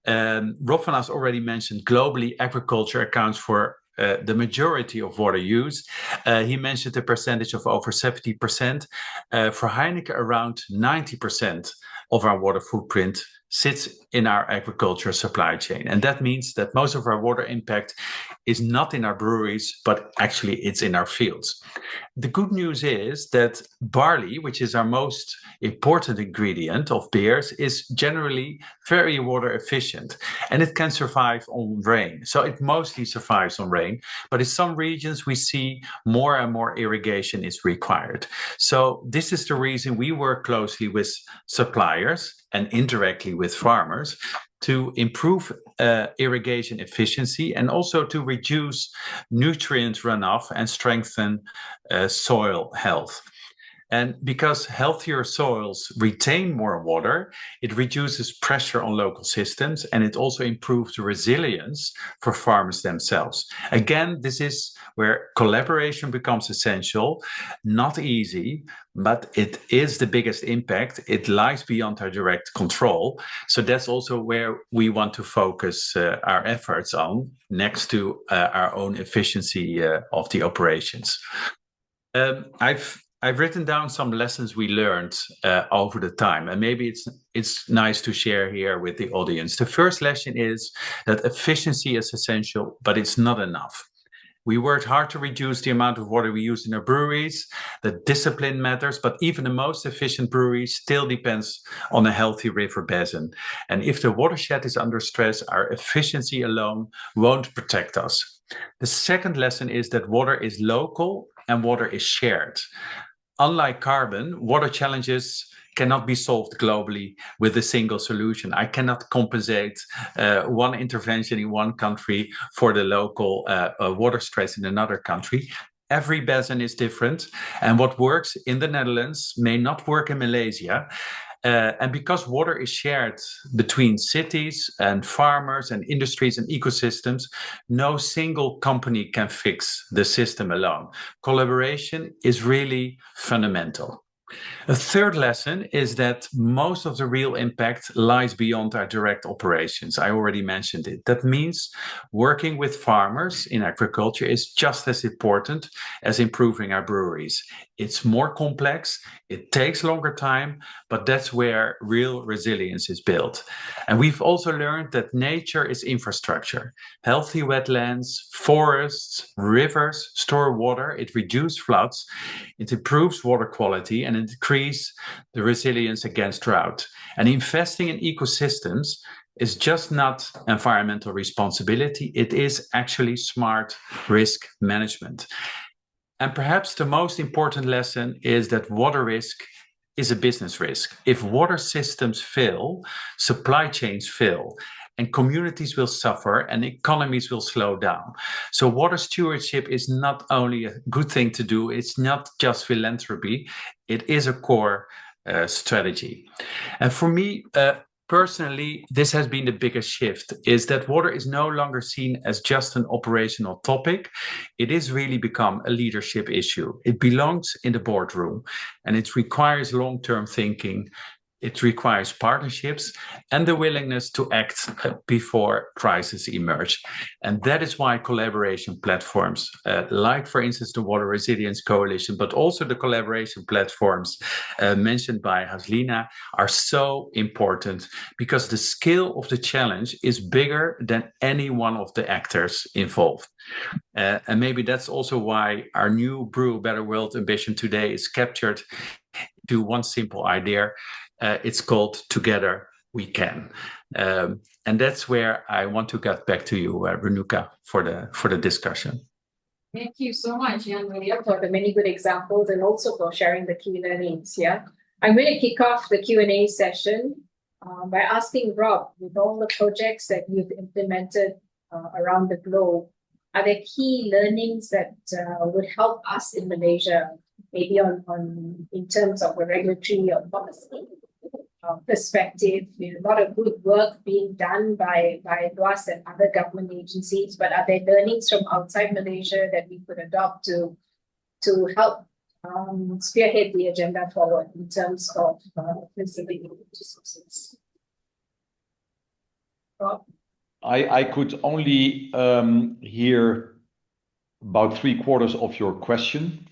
Rob van As already mentioned, globally, agriculture accounts for the majority of water use. He mentioned the percentage of over 70%. For Heineken, around 90% of our water footprint sits in our agriculture supply chain. And that means that most of our water impact is not in our breweries, but actually it's in our fields. The good news is that barley, which is our most important ingredient of beers, is generally very water efficient, and it can survive on rain. So it mostly survives on rain, but in some regions we see more and more irrigation is required. So this is the reason we work closely with suppliers and indirectly with farmers to improve irrigation efficiency and also to reduce nutrient runoff and strengthen soil health. And because healthier soils retain more water, it reduces pressure on local systems, and it also improves the resilience for farmers themselves. Again, this is where collaboration becomes essential. Not easy, but it is the biggest impact. It lies beyond our direct control. So that's also where we want to focus our efforts on, next to our own efficiency of the operations. I've written down some lessons we learned over the time, and maybe it's nice to share here with the audience. The first lesson is that efficiency is essential, but it's not enough. We worked hard to reduce the amount of water we use in our breweries. The discipline matters, but even the most efficient brewery still depends on a healthy river basin. And if the watershed is under stress, our efficiency alone won't protect us. The second lesson is that water is local and water is shared. Unlike carbon, water challenges cannot be solved globally with a single solution. I cannot compensate one intervention in one country for the local water stress in another country. Every basin is different, and what works in the Netherlands may not work in Malaysia. And because water is shared between cities and farmers and industries and ecosystems, no single company can fix the system alone. Collaboration is really fundamental. A third lesson is that most of the real impact lies beyond our direct operations. I already mentioned it. That means working with farmers in agriculture is just as important as improving our breweries. It's more complex, it takes longer time, but that's where real resilience is built. And we've also learned that nature is infrastructure. Healthy wetlands, forests, rivers store water, it reduces floods, it improves water quality, and it increases the resilience against drought. And investing in ecosystems is just not environmental responsibility, it is actually smart risk management. And perhaps the most important lesson is that water risk is a business risk. If water systems fail, supply chains fail, and communities will suffer and economies will slow down. So water stewardship is not only a good thing to do, it's not just philanthropy, it is a core strategy. And for me, personally, this has been the biggest shift, is that water is no longer seen as just an operational topic. It is really become a leadership issue. It belongs in the boardroom, and it requires long-term thinking. It requires partnerships and the willingness to act before crises emerge. And that is why collaboration platforms, like, for instance, the Water Resilience Coalition, but also the collaboration platforms mentioned by Haslina, are so important, because the scale of the challenge is bigger than any one of the actors involved. And maybe that's also why our new Brew a Better World ambition today is captured to one simple idea. It's called Together We Can. And that's where I want to get back to you, Renuka, for the discussion. Thank you so much, Jan-Willem, for the many good examples and also for sharing the key learnings. Yeah, I'm going to kick off the Q&A session by asking Rob, with all the projects that you've implemented around the globe, are there key learnings that would help us in Malaysia, maybe on in terms of a regulatory or policy perspective? A lot of good work being done by LUAS and other government agencies, but are there learnings from outside Malaysia that we could adopt to help spearhead the agenda forward in terms of preserving resources? Rob? I could only hear about 3/4 of your question.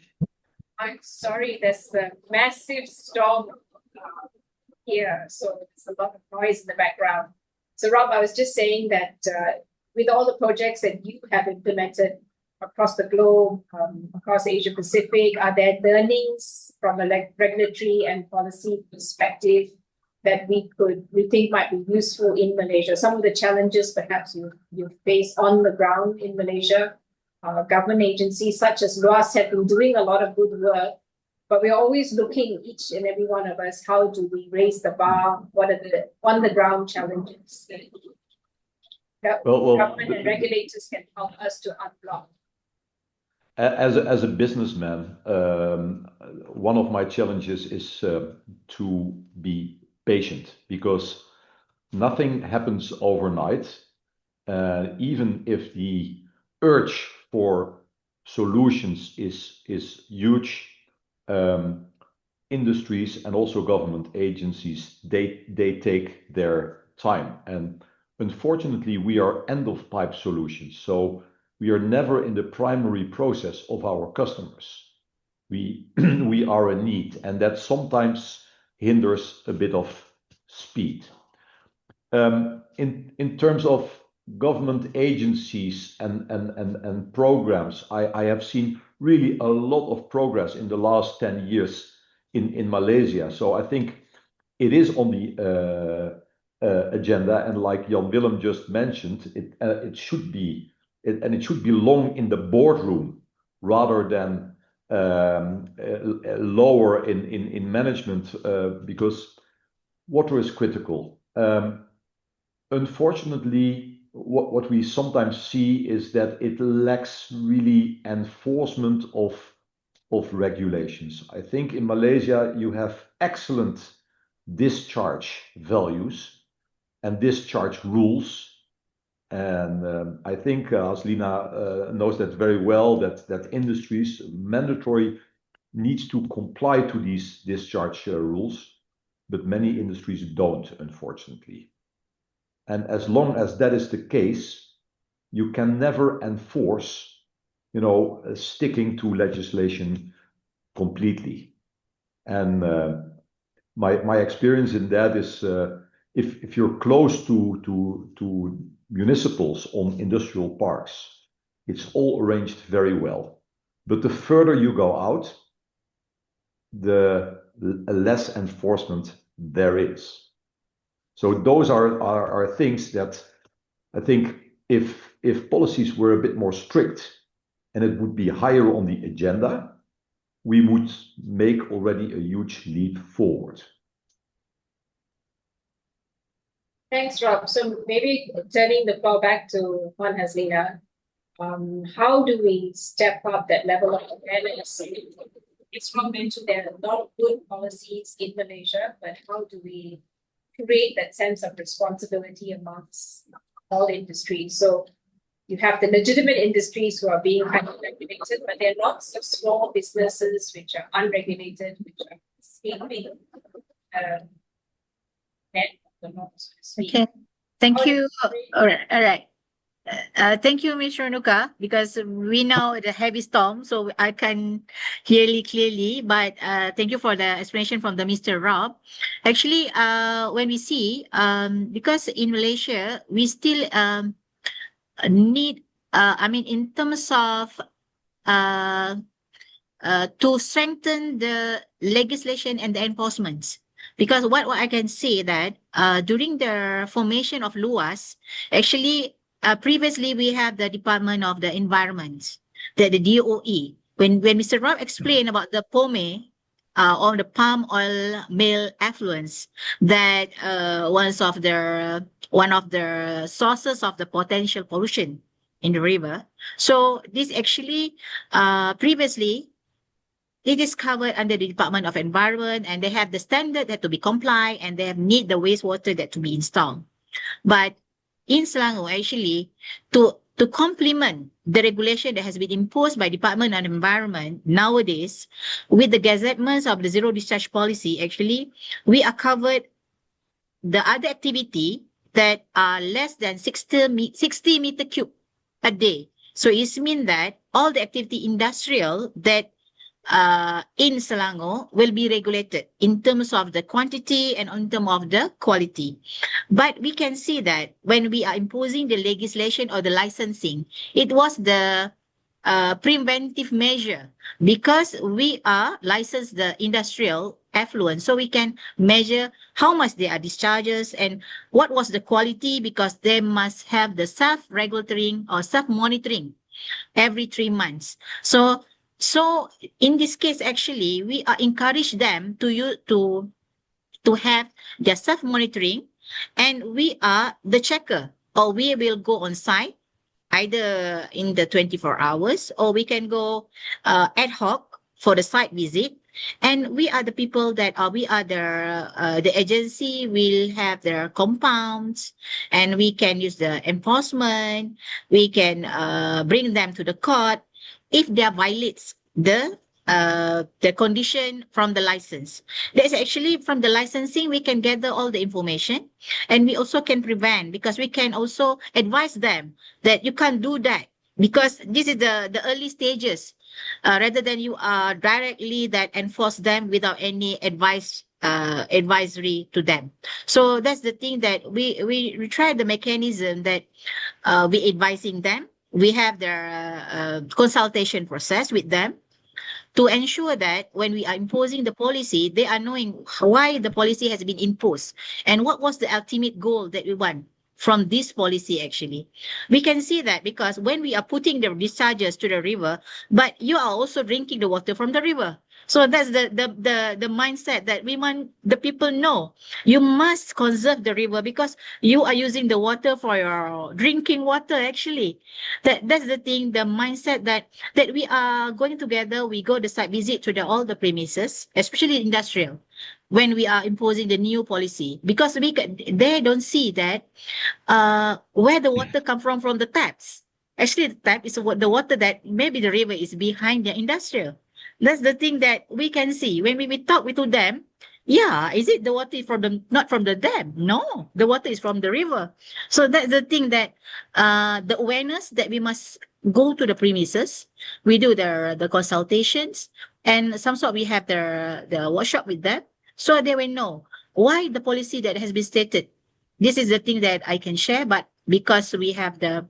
I'm sorry, there's a massive storm here, so there's a lot of noise in the background. So Rob, I was just saying that with all the projects that you have implemented across the globe, across Asia Pacific, are there learnings from a regulatory and policy perspective that we think might be useful in Malaysia? Some of the challenges perhaps you face on the ground in Malaysia. Government agencies such as LUAS have been doing a lot of good work, but we're always looking, each and every one of us, how do we raise the bar? What are the on-the-ground challenges that government and regulators can help us to unblock? as a businessman, one of my challenges is to be patient, because nothing happens overnight. Even if the urge for solutions is huge, industries and also government agencies, they take their time. And unfortunately, we are end of pipe solutions. So we are never in the primary process of our customers. We are a need, and that sometimes hinders a bit of speed. In terms of government agencies and programs, I have seen really a lot of progress in the last 10 years in Malaysia. So I think it is on the agenda, and like Jan-Willem just mentioned, it should be, and it should belong in the boardroom rather than lower in management, because water is critical. Unfortunately, what we sometimes see is that it lacks really enforcement of regulations. I think in Malaysia you have excellent discharge values and discharge rules, and I think Haslina knows that very well, that industries mandatory needs to comply to these discharge rules, but many industries don't, unfortunately. And as long as that is the case, you can never enforce, sticking to legislation completely. And my experience in that is, if you're close to municipals on industrial parks, it's all arranged very well. But the further you go out, the less enforcement there is. So those are things that I think if policies were a bit more strict and it would be higher on the agenda, we would make already a huge leap forward. Thanks, Rob. So maybe turning the floor back to Haslina, how do we step up that level of awareness? It's Rob mentioned there are a lot of good policies in Malaysia, but how do we create that sense of responsibility amongst all industries? So you have the legitimate industries who are being highly regulated, but there are lots of small businesses which are unregulated, which are escaping the norm, so to speak. Okay, thank you. All right. Thank you, Ms. Renuka, because we know the heavy storm, so I can hear clearly. But thank you for the explanation from the Mr. Rob. Actually, when we see, because in Malaysia we still need, in terms of to strengthen the legislation and the enforcement. Because what I can say that during the formation of LUAS, actually. Previously, we have the Department of the Environment, the DOE. When Mr. Rob explained about the POME, or the palm oil mill effluents, that one of the sources of the potential pollution in the river. So this actually, previously, it is covered under the Department of Environment, and they have the standard that to be complied, and they need the wastewater that to be installed. But in Selangor, actually, to complement the regulation that has been imposed by Department of Environment nowadays, with the gazettements of the zero discharge policy, actually, we are covered the other activity that are less than 60 meter cube a day. So it means that all the activity industrial that in Selangor will be regulated in terms of the quantity and in terms of the quality. But we can see that when we are imposing the legislation or the licensing, it was the preventive measure, because we are licensed the industrial effluent, so we can measure how much they are discharges and what was the quality, because they must have the self-regulatory or self-monitoring every 3 months. So in this case, actually, we are encourage them to have their self-monitoring, and we are the checker, or we will go on site either in the 24 hours, or we can go ad hoc for the site visit. And we are the people that we are the agency will have their compounds, and we can use the enforcement. We can bring them to the court if they violates the condition from the license. That's actually from the licensing, we can gather all the information, and we also can prevent, because we can also advise them that you can't do that, because this is the early stages, rather than you are directly that enforce them without any advisory to them. So that's the thing that we try the mechanism that we advising them. We have their consultation process with them to ensure that when we are imposing the policy, they are knowing why the policy has been imposed and what was the ultimate goal that we want from this policy. Actually, we can see that because when we are putting the discharges to the river, but you are also drinking the water from the river. So that's the mindset that we want the people know. You must conserve the river because you are using the water for your drinking water. Actually, that's the thing, the mindset that we are going together. We go the site visit to all the premises, especially industrial, when we are imposing the new policy, because they don't see that where the water come from the taps. Actually, the tap is the water that maybe the river is behind the industrial. That's the thing that we can see when we talk to them. Yeah, is it the water from not from the dam? No, the water is from the river. So that's the thing that the awareness that we must go to the premises. We do the consultations, and some sort we have the workshop with them, so they will know why the policy that has been stated. This is the thing that I can share, but because we have the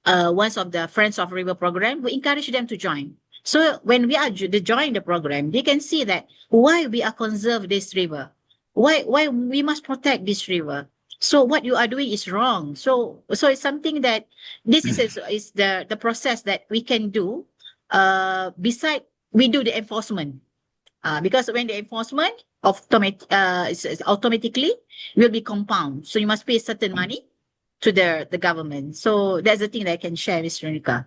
one of the Friends of River program, we encourage them to join. So when we are join the program, they can see that why we are conserve this river, why we must protect this river. So what you are doing is wrong. So it's something that this is the process that we can do. Beside we do the enforcement, because when the enforcement is automatically will be compound. So you must pay certain money to the government. So that's the thing that I can share, Ms. Renuka.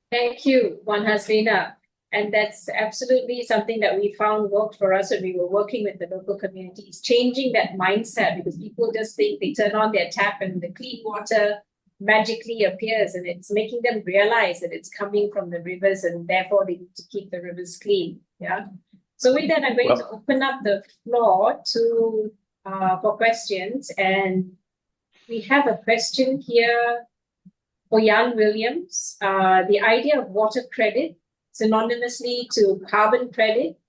Thank you, Haslina. And that's absolutely something that we found worked for us when we were working with the local communities, changing that mindset, because people just think they turn on their tap and the clean water magically appears, and it's making them realize that it's coming from the rivers and therefore they need to keep the rivers clean. Yeah. So with that, I'm going to open up the floor to for questions, and we have a question here for Jan-Willem. The idea of water credit synonymously to carbon credit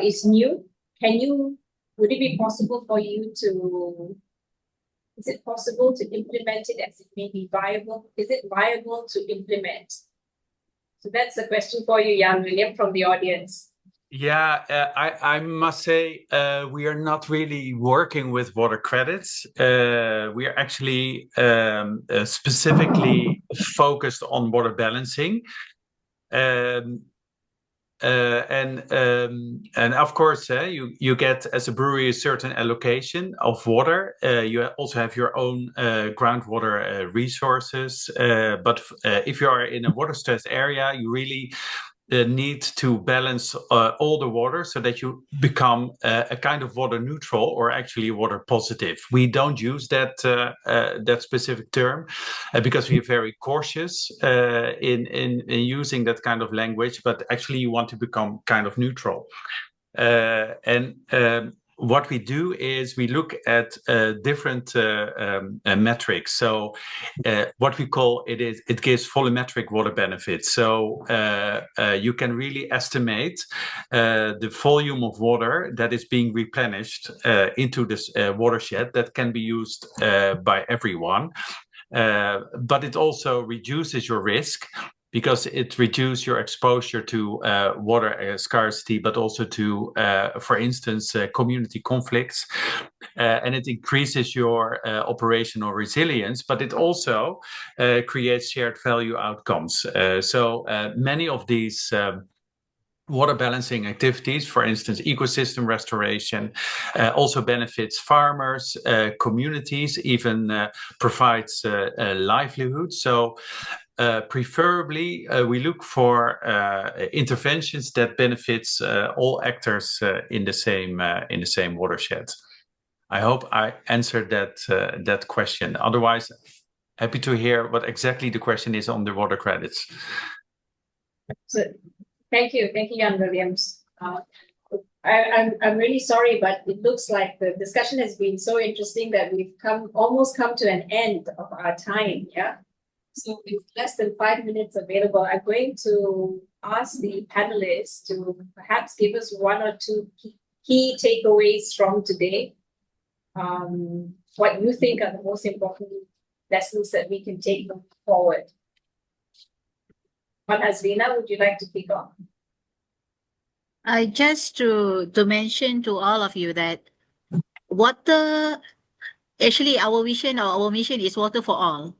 is new. Would it be possible for you to, is it possible to implement it as it may be viable? Is it viable to implement? So that's a question for you, Jan-Willem, from the audience. Yeah, I must say we are not really working with water credits. We are actually specifically focused on water balancing. And of course, you get as a brewery a certain allocation of water. You also have your own groundwater resources. But if you are in a water stressed area, you really need to balance all the water so that you become a kind of water neutral, or actually water positive. We don't use that specific term because we are very cautious in using that kind of language, but actually you want to become kind of neutral. What we do is we look at different metrics. So what we call it gives volumetric water benefits. So you can really estimate the volume of water that is being replenished into this watershed that can be used by everyone. But it also reduces your risk, because it reduces your exposure to water scarcity, but also to, for instance, community conflicts. And it increases your operational resilience, but it also creates shared value outcomes. So many of these water balancing activities, for instance, ecosystem restoration, also benefits farmers, communities, even provides livelihood. So preferably, we look for interventions that benefits all actors in the same watershed. I hope I answered that question. Otherwise, happy to hear what exactly the question is on the water credits. So, thank you, Jan-Willem. I'm really sorry, but it looks like the discussion has been so interesting that we've almost come to an end of our time. Yeah. So with less than 5 minutes available, I'm going to ask the panelists to perhaps give us one or two key takeaways from today. What you think are the most important lessons that we can take forward. Haslina, would you like to kick off? Just to mention to all of you that water, actually our vision or our mission is water for all.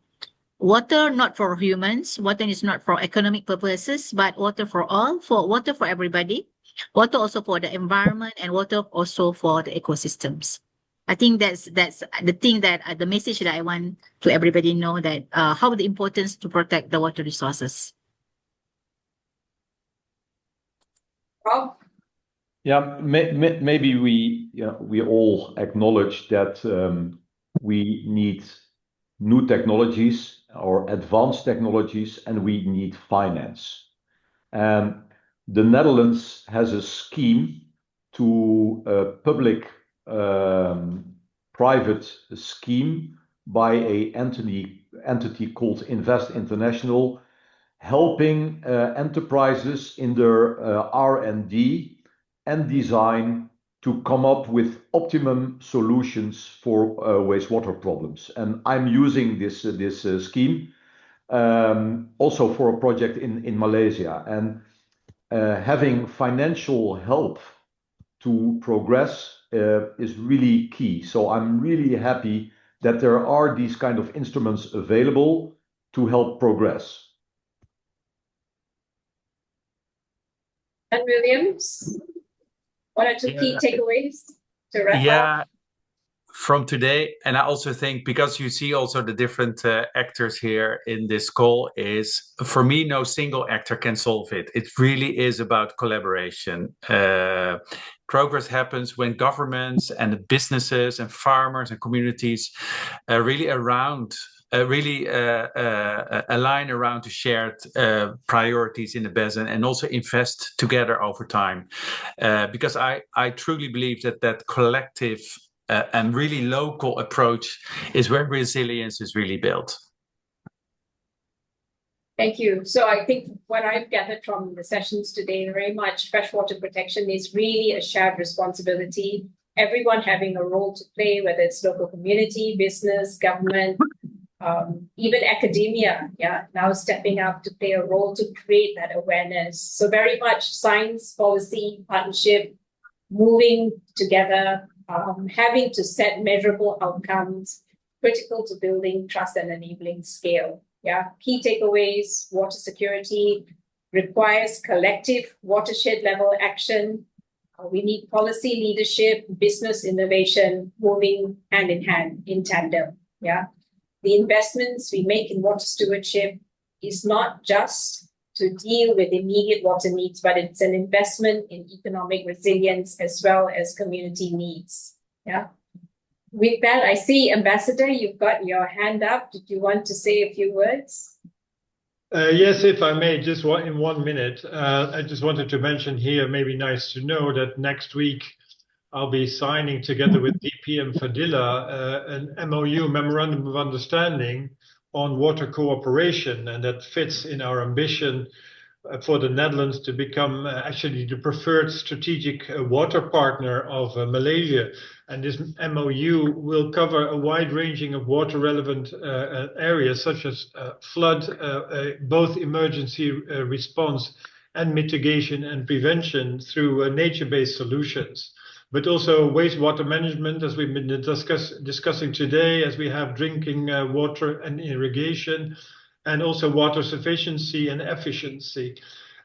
Water not for humans, water is not for economic purposes, but water for all, for water for everybody, water also for the environment, and water also for the ecosystems. I think that's the thing that the message that I want to everybody know, that how the importance to protect the water resources. Rob? Yeah, maybe we all acknowledge that we need new technologies or advanced technologies, and we need finance. And the Netherlands has a scheme to a public-private scheme by a entity called Invest International, helping enterprises in their R&D and design to come up with optimum solutions for wastewater problems. And I'm using this scheme also for a project in Malaysia. And having financial help to progress is really key. So I'm really happy that there are these kind of instruments available to help progress. Jan-Willem, one or two key takeaways to wrap up? From today, and I also think, because you see also the different actors here in this call, is for me, no single actor can solve it. It really is about collaboration. Progress happens when governments and businesses and farmers and communities really align around the shared priorities in the basin, and also invest together over time. Because I truly believe that collective and really local approach is where resilience is really built. Thank you. So I think what I've gathered from the sessions today, very much freshwater protection is really a shared responsibility. Everyone having a role to play, whether it's local community, business, government, even academia, now stepping up to play a role to create that awareness. So very much science, policy, partnership, moving together, having to set measurable outcomes, critical to building trust and enabling scale. Key takeaways: water security requires collective watershed level action. We need policy leadership, business innovation, moving hand in hand, in tandem. The investments we make in water stewardship is not just to deal with immediate water needs, but it's an investment in economic resilience as well as community needs. With that, I see, Ambassador, you've got your hand up. Did you want to say a few words? Yes, if I may, just in 1 minute. I just wanted to mention here, maybe nice to know that next week I'll be signing together with DP and Fadila an MOU, Memorandum of Understanding, on water cooperation, and that fits in our ambition for the Netherlands to become actually the preferred strategic water partner of Malaysia. And this MOU will cover a wide-ranging of water-relevant areas, such as flood, both emergency response and mitigation and prevention through nature-based solutions, but also wastewater management, as we've been discussing today, as we have drinking water and irrigation, and also water sufficiency and efficiency.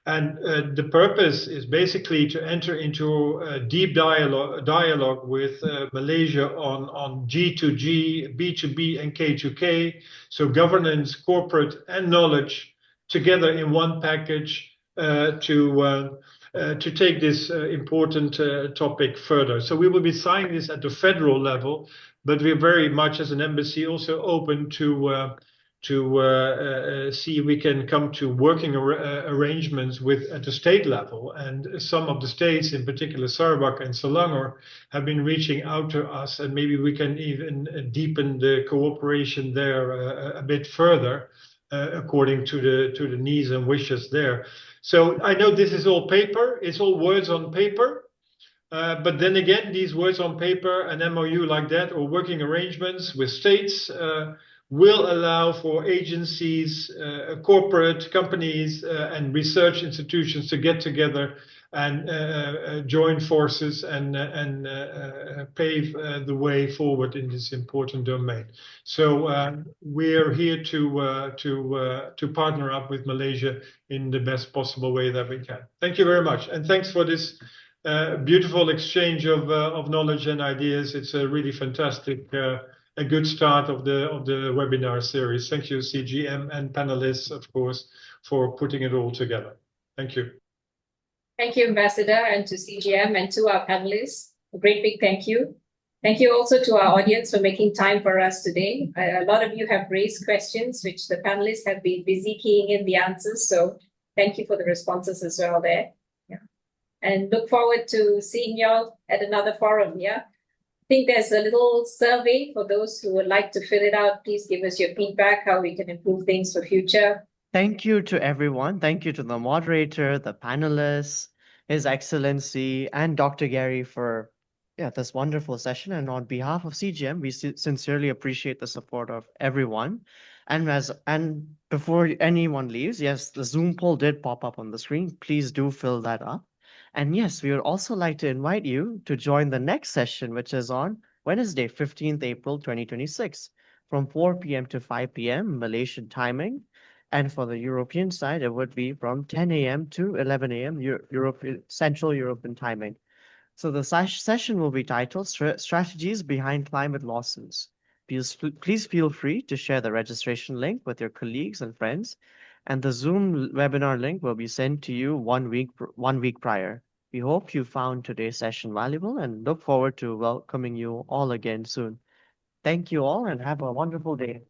And the purpose is basically to enter into a deep dialogue with Malaysia on G2G, B2B, and K2K. So governance, corporate, and knowledge together in one package to take this important topic further. So we will be signing this at the federal level, but we're very much as an embassy also open to see if we can come to working arrangements at the state level. And some of the states, in particular Sarawak and Selangor, have been reaching out to us, and maybe we can even deepen the cooperation there a bit further, according to the needs and wishes there. So I know this is all paper, it's all words on paper. But then again, these words on paper, an MOU like that, or working arrangements with states will allow for agencies, corporate companies, and research institutions to get together and join forces and pave the way forward in this important domain. So we're here to partner up with Malaysia in the best possible way that we can. Thank you very much, and thanks for this beautiful exchange of knowledge and ideas. It's a really fantastic, a good start of the webinar series. Thank you, CGM and panelists, of course, for putting it all together. Thank you. Thank you, Ambassador, and to CGM and to our panelists. A great big thank you. Thank you also to our audience for making time for us today. A lot of you have raised questions, which the panelists have been busy keying in the answers. So thank you for the responses as well there. Yeah. And look forward to seeing y'all at another forum. Yeah. I think there's a little survey for those who would like to fill it out. Please give us your feedback, how we can improve things for future. Thank you to everyone. Thank you to the moderator, the panelists, His Excellency, and Dr. Gary for this wonderful session. And on behalf of CGM, we sincerely appreciate the support of everyone. And before anyone leaves, yes, the Zoom poll did pop up on the screen. Please do fill that up. And yes, we would also like to invite you to join the next session, which is on Wednesday, 15th April 2026, from 4 p.m. to 5 p.m. Malaysian timing. And for the European side, it would be from 10 a.m. to 11 a.m. Central European timing. So the session will be titled Strategies Behind Climate Losses. Please feel free to share the registration link with your colleagues and friends, and the Zoom webinar link will be sent to you 1 week prior. We hope you found today's session valuable and look forward to welcoming you all again soon. Thank you all and have a wonderful day.